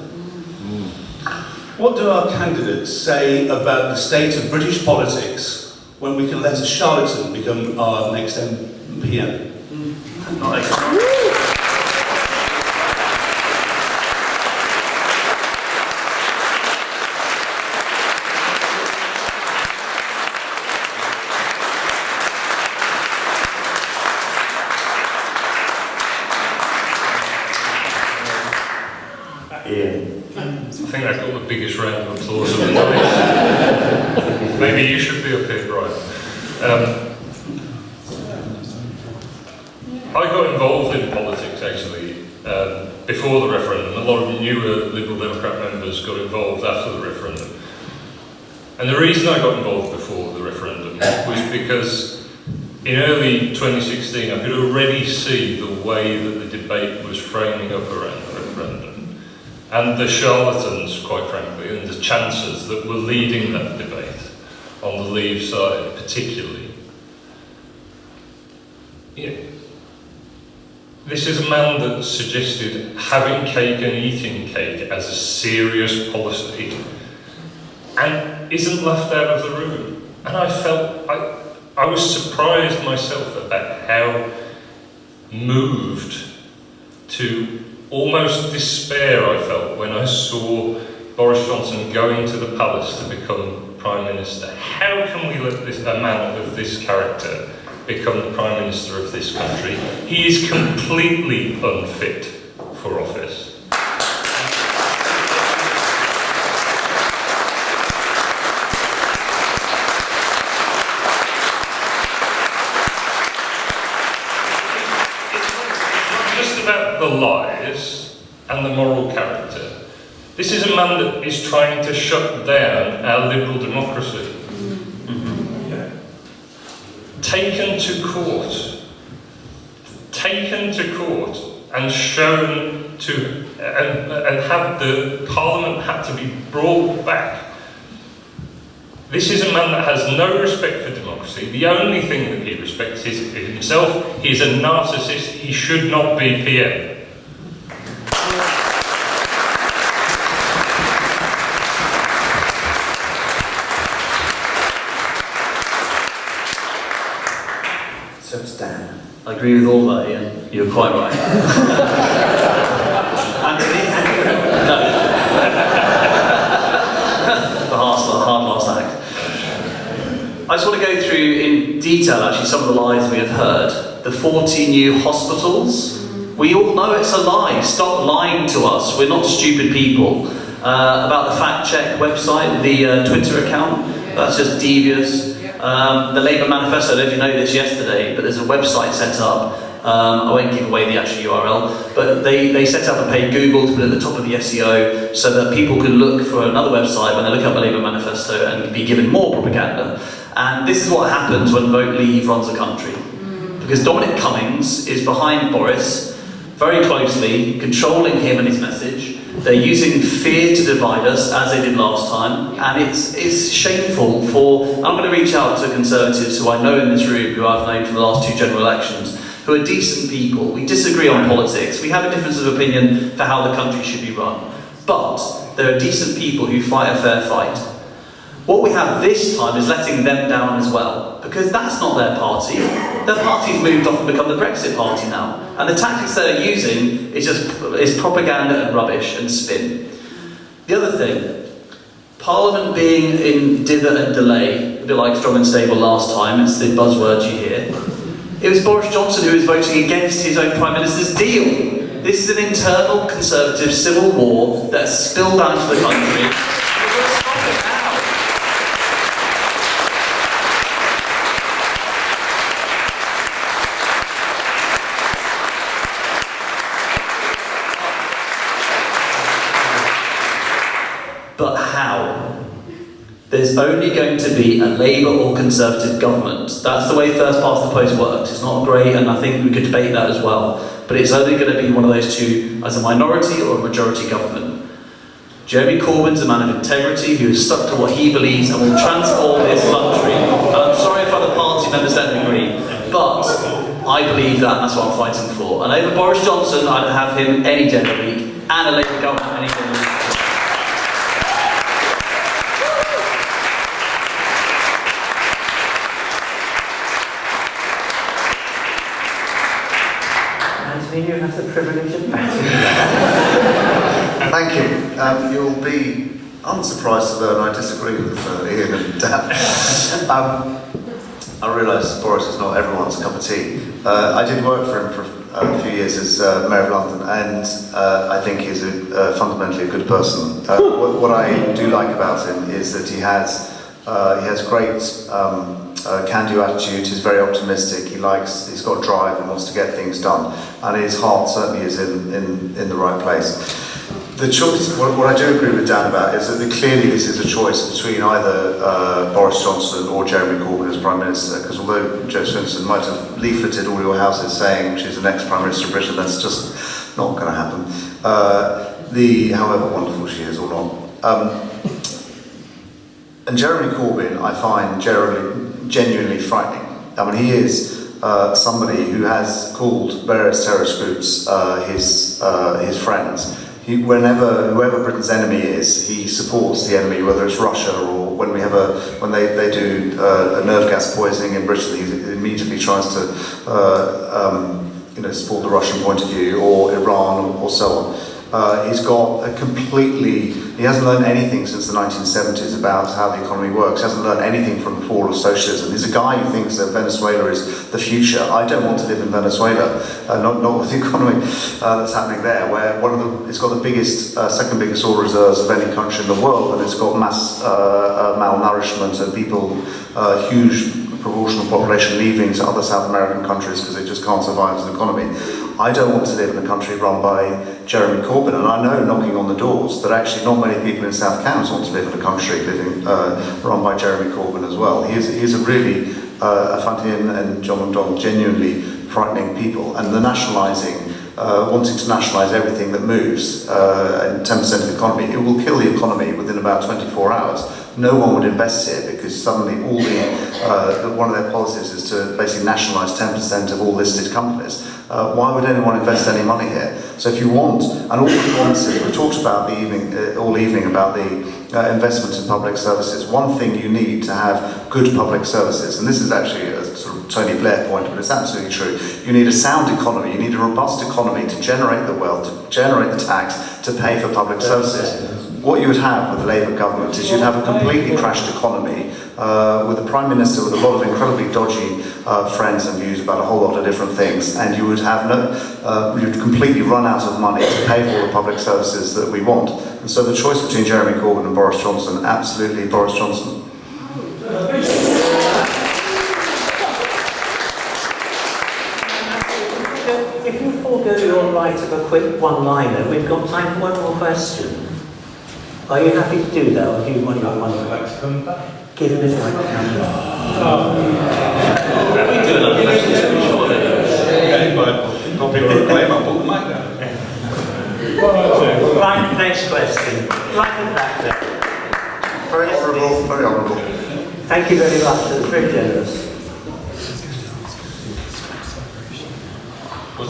what do our candidates say about the state of British politics when we can let a charlatan become our next PM? I think I've got the biggest round of applause of the night. Maybe you should be up here, Brian. I got involved in politics actually before the referendum. A lot of newer Liberal Democrat members got involved after the referendum. And the reason I got involved before the referendum was because in early 2016 I could already see the way that the debate was framing up around the referendum. And the charlatans, quite frankly, and the chancers that were leading that debate on the Leave side particularly. Yeah. This is a man that suggested having cake and eating cake as a serious policy and isn't left out of the room. And I felt, I was surprised myself about how moved to almost despair I felt when I saw Boris Johnson going to the palace to become Prime Minister. How can we let a man of this character become the Prime Minister of this country? He is completely unfit for office. It's not just about the lies and the moral character. This is a man that is trying to shut down our liberal democracy. Yeah. Taken to court and shown to, and have the Parliament had to be brought back. This is a man that has no respect for democracy. The only thing that he respects is himself. He is a narcissist. He should not be PM. So it's Dan. I agree with all that, Ian. You're quite right. Anthony? No. The hard last act. I just want to go through in detail, actually, some of the lies we have heard. The 40 new hospitals. We all know it's a lie. Stop lying to us. We're not stupid people. About the fact check website, the Twitter account, that's just devious. The Labour manifesto, I don't know if you know this yesterday, but there's a website set up. I won't give away the actual URL, but they set up and paid Google to put it at the top of the SEO so that people can look for another website when they look up the Labour manifesto and be given more propaganda. And this is what happens when Vote Leave runs a country. Because Dominic Cummings is behind Boris, very closely, controlling him and his message. They're using fear to divide us, as they did last time, and it's shameful for... I'm going to reach out to Conservatives who I know in this room, who I've known for the last 2 general elections, who are decent people. We disagree on politics. We have a difference of opinion for how the country should be run. But there are decent people who fight a fair fight. What we have this time is letting them down as well, because that's not their party. Their party's moved off and become the Brexit party now. And the tactics they're using is propaganda and rubbish and spin. The other thing, Parliament being in dither and delay, a bit like strong and stable last time, it's the buzzwords you hear. It was Boris Johnson who was voting against his own Prime Minister's deal. This is an internal Conservative civil war that has spilled out into the country. But how? There's only going to be a Labour or Conservative government. That's the way first past the post works. It's not great, and I think we could debate that as well. But it's only going to be one of those two, as a minority or a majority government. Jeremy Corbyn's a man of integrity who is stuck to what he believes and will transform this country. And I'm sorry if other party members don't agree, but I believe that, and that's what I'm fighting for. And over Boris Johnson, I'd have him any day of the week, and a Labour government any day of the week. You have the privilege of batting. Thank you. You'll be unsurprised to learn I disagree with Ian and Dan. I realise Boris is not everyone's cup of tea. I did work for him for a few years as Mayor of London, and I think he's fundamentally a good person. What I do like about him is that he has great can-do attitude. He's very optimistic. He's got drive and wants to get things done, and his heart certainly is in the right place. The choice, what I do agree with Dan about, is that clearly this is a choice between either Boris Johnson or Jeremy Corbyn as Prime Minister, because although Jo Swinson might have leafleted all your houses saying she's the next Prime Minister of Britain, that's just not going to happen, however wonderful she is or not. And Jeremy Corbyn, I find genuinely frightening. I mean, he is somebody who has called various terrorist groups his friends. Whoever Britain's enemy is, he supports the enemy, whether it's Russia or when they do a nerve gas poisoning in Britain, he immediately tries to support the Russian point of view, or Iran, or so on. He hasn't learned anything since the 1970s about how the economy works. He hasn't learned anything from the fall of socialism. He's a guy who thinks that Venezuela is the future. I don't want to live in Venezuela, not with the economy that's happening there, where it's got the biggest, second biggest oil reserves of any country in the world, and it's got mass malnourishment and people, huge proportion of population leaving to other South American countries because they just can't survive as an economy. I don't want to live in a country run by Jeremy Corbyn, and I know, knocking on the doors, that actually not many people in South Cambs want to live in a country run by Jeremy Corbyn as well. He's a really, I find him and John McDonnell genuinely frightening people, and the nationalising, wanting to nationalise everything that moves, and 10% of the economy, it will kill the economy within about 24 hours. No one would invest here because suddenly all one of their policies is to basically nationalise 10% of all listed companies. Why would anyone invest any money here? So if you want, and all the promises, we talked about all evening about the investment in public services. One thing you need to have good public services, and this is actually a sort of Tony Blair point, but it's absolutely true. You need a sound economy, you need a robust economy to generate the wealth, to generate the tax, to pay for public services. What you would have with the Labour government is you'd have a completely crashed economy with a Prime Minister with a lot of incredibly dodgy friends and views about a whole lot of different things, and you would have you'd completely run out of money to pay for all the public services that we want. And so the choice between Jeremy Corbyn and Boris Johnson, absolutely Boris Johnson. If you forego your right of a quick one-liner, we've got time for one more question. Are you happy to do that, or do you want your one? Give him his microphone. We do another question, surely. Probably will claim I put the mic down. Right, next question. Right at the back there. Very honourable, very honourable. Thank you very much, that's very generous.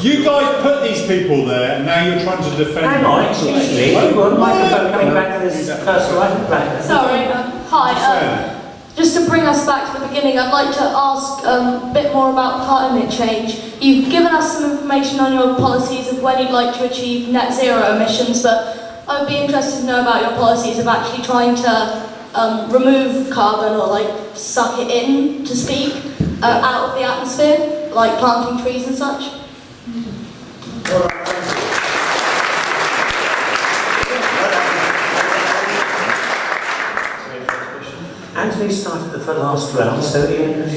You guys put these people there, and now you're trying to defend Hang on, excuse me. You've got a microphone coming back to this person right at the back. Sorry, hi. Just to bring us back to the beginning, I'd like to ask a bit more about climate change. You've given us some information on your policies of when you'd like to achieve net zero emissions, but I would be interested to know about your policies of actually trying to remove carbon, or like suck it in, to speak, out of the atmosphere, like planting trees and such. Anthony started the last round, so Ian goes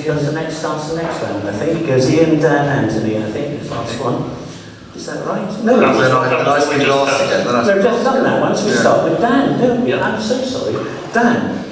starts the next round. I think it goes Ian, Dan, Anthony. I think is the last one. Is that right? No, Then I speak last again. We've just done that once. We start with Dan, don't we? I'm so sorry, Dan.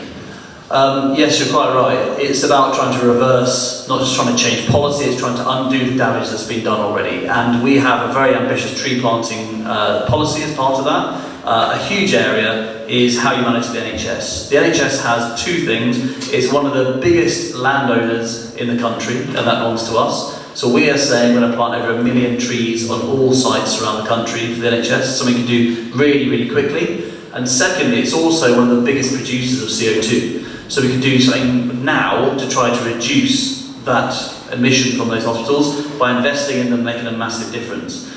Yes, you're quite right. It's about trying to reverse, not just trying to change policy, it's trying to undo the damage that's been done already. And we have a very ambitious tree planting policy as part of that. A huge area is how you manage the NHS. The NHS has two things. It's one of the biggest landowners in the country, and that belongs to us. So we are saying we're going to plant over 1 million trees on all sites around the country for the NHS, something we can do really, really quickly. And secondly, it's also one of the biggest producers of CO2. So we can do something now to try to reduce that emission from those hospitals by investing in them, making a massive difference.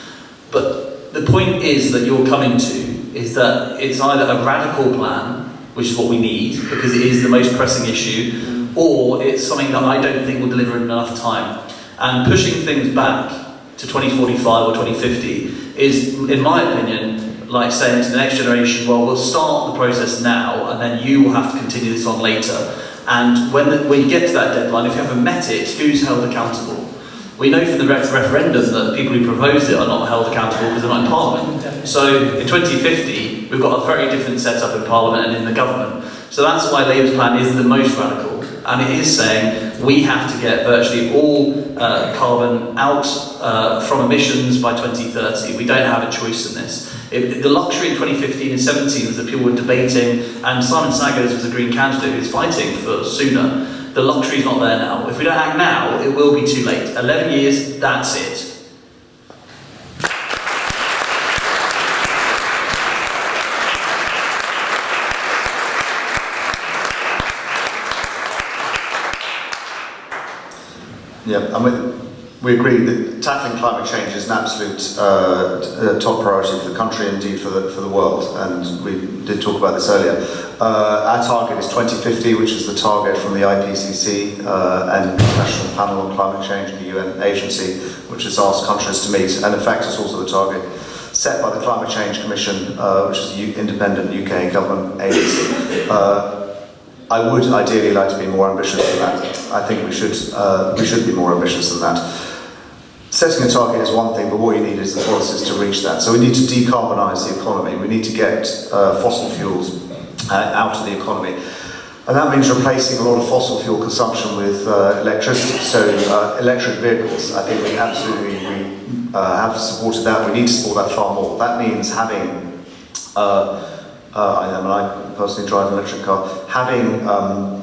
But the point is that you're coming to is that it's either a radical plan, which is what we need, because it is the most pressing issue, or it's something that I don't think will deliver in enough time. And pushing things back to 2045 or 2050 is, in my opinion, like saying to the next generation, well, we'll start the process now, and then you will have to continue this on later. And when you get to that deadline, if you haven't met it, who's held accountable? We know from the referendum that the people who proposed it are not held accountable because they're not in Parliament. So in 2050, we've got a very different setup in Parliament and in the government. So that's why Labour's plan is the most radical. And it is saying we have to get virtually all carbon out from emissions by 2030. We don't have a choice in this. The luxury in 2015 and 17 was that people were debating, and Simon Saggers was a Green candidate who was fighting for sooner. The luxury is not there now. If we don't act now, it will be too late. 11 years, that's it. Yeah, I mean, we agree that tackling climate change is an absolute top priority for the country, indeed for the world, and we did talk about this earlier. Our target is 2050, which is the target from the IPCC and the National Panel on Climate Change, the UN agency, which has asked countries to meet, and in fact it's also the target set by the Climate Change Commission, which is an independent UK government agency. I would ideally like to be more ambitious than that. I think we should be more ambitious than that. setting a target is one thing, but what you need is the policies to reach that. So we need to decarbonise the economy. We need to get fossil fuels out of the economy. And that means replacing a lot of fossil fuel consumption with electricity. So electric vehicles, I think we have supported that. We need to support that far more. That means having, I personally drive an electric car,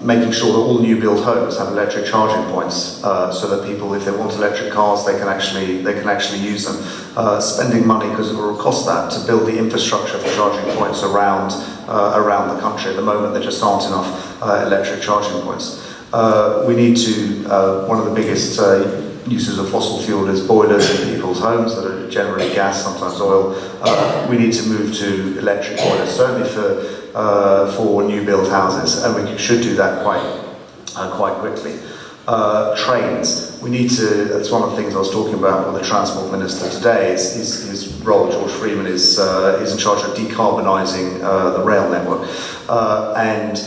making sure that all new build homes have electric charging points, so that people, if they want electric cars, they can actually use them. Spending money, because it will cost that, to build the infrastructure for charging points around the country. At the moment, there just aren't enough electric charging points. We need to, one of the biggest uses of fossil fuel is boilers in people's homes that are generally gas, sometimes oil. We need to move to electric boilers, certainly for new build houses, and we should do that quite quickly. Trains. We need to, that's one of the things I was talking about with the Transport Minister today, is his role. George Freeman is in charge of decarbonising the rail network. And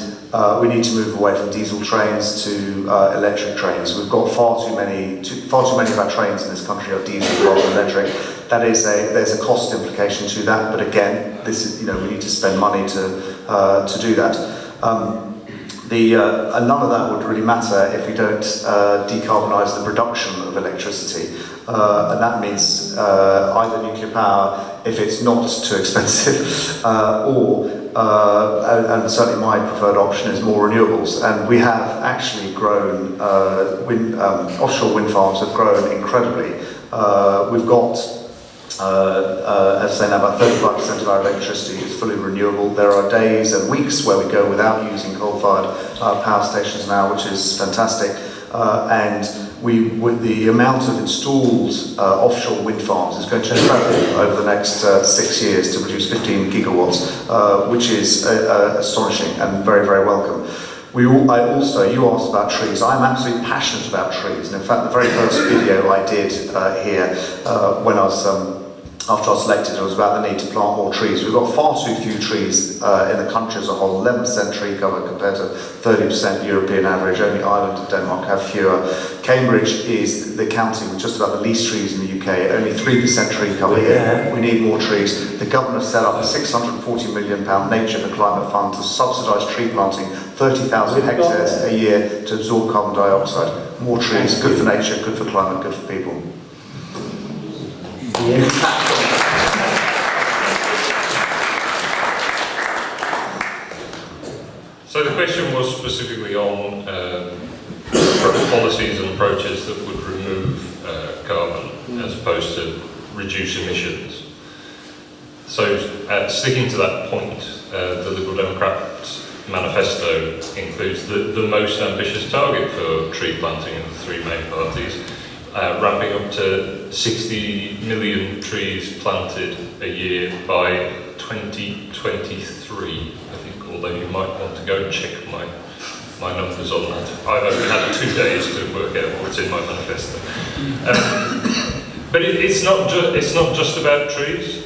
we need to move away from diesel trains to electric trains. We've got far too many of our trains in this country are diesel rather than electric. There's a cost implication to that, but again, this is, we need to spend money to do that. And none of that would really matter if we don't decarbonise the production of electricity. And that means either nuclear power, if it's not too expensive, or and certainly my preferred option is more renewables. And we have actually grown, offshore wind farms have grown incredibly. We've got, as I say now, about 35% of our electricity is fully renewable. There are days and weeks where we go without using coal-fired power stations now, which is fantastic. And with the amount of installed offshore wind farms is going to triple over the next 6 years to produce 15 gigawatts, which is astonishing and very, very welcome. You asked about trees. I'm absolutely passionate about trees, and in fact the very first video I did here when I was after I was elected, it was about the need to plant more trees. We've got far too few trees in the country as a whole, 11% tree cover compared to 30% European average. Only Ireland and Denmark have fewer. Cambridge is the county with just about the least trees in the UK, only 3% tree cover here. We need more trees. The government set up a £640 million Nature for Climate Fund to subsidise tree planting, 30,000 hectares a year to absorb carbon dioxide. More trees, good for nature, good for climate, good for people. So the question was specifically on policies and approaches that would remove carbon as opposed to reduce emissions. So sticking to that point, the Liberal Democrats manifesto includes the most ambitious target for tree planting of the three main parties, ramping up to 60 million trees planted a year by 2023, I think, although you might want to go and check my numbers on that. I've only had 2 days to work out what's in my manifesto. But it's not just about trees.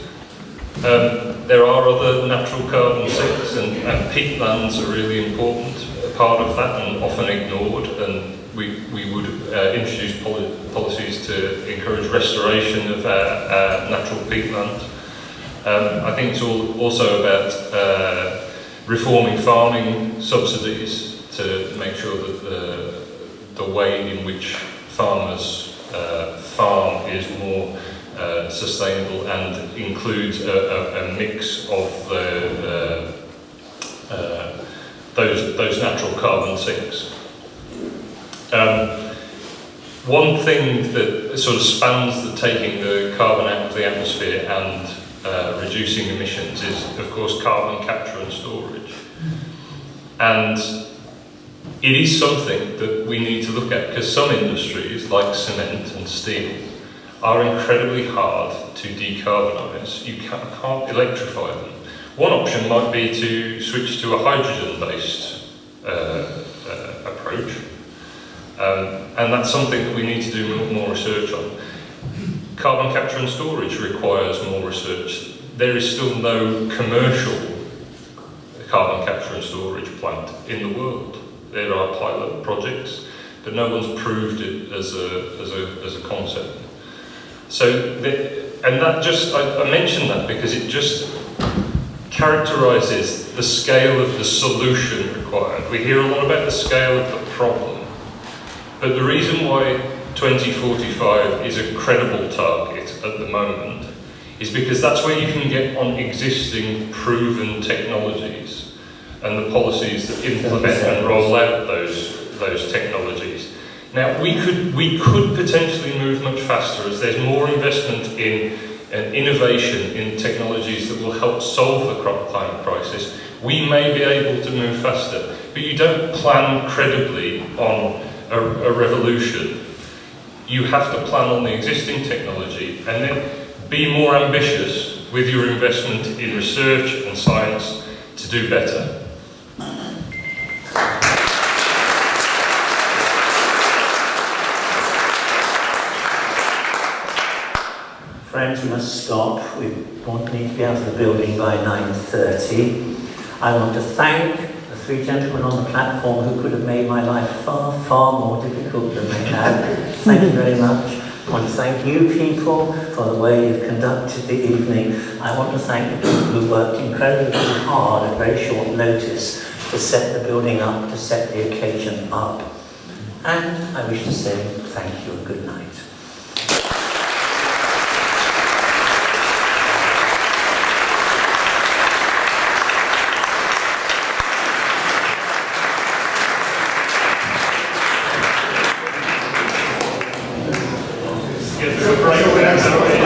There are other natural carbon sinks, and peatlands are a really important part of that and often ignored, and we would introduce policies to encourage restoration of our natural peatlands. I think it's also about reforming farming subsidies to make sure that the way in which farmers farm is more sustainable and includes a mix of those natural carbon sinks. One thing that sort of spans taking the carbon out of the atmosphere and reducing emissions is, of course, carbon capture and storage. And it is something that we need to look at, because some industries, like cement and steel, are incredibly hard to decarbonise. You can't electrify them. One option might be to switch to a hydrogen-based approach. And that's something that we need to do more research on. Carbon capture and storage requires more research. There is still no commercial carbon capture and storage plant in the world. There are pilot projects, but no one's proved it as a concept. And that just, I mention that because it just characterises the scale of the solution required. We hear a lot about the scale of the problem, but the reason why 2045 is a credible target at the moment is because that's where you can get on existing proven technologies and the policies that implement and roll out those technologies. Now, we could potentially move much faster as there's more investment in innovation in technologies that will help solve the climate crisis. We may be able to move faster, but you don't plan credibly on a revolution. You have to plan on the existing technology and then be more ambitious with your investment in research and science to do better. Friends, we must stop. We need to be out of the building by 9:30. I want to thank the three gentlemen on the platform who could have made my life far, far more difficult than they have. Thank you very much. I want to thank you people for the way you've conducted the evening. I want to thank the people who worked incredibly hard at very short notice to set the building up, to set the occasion up. And I wish to say thank you and good night. Get the break.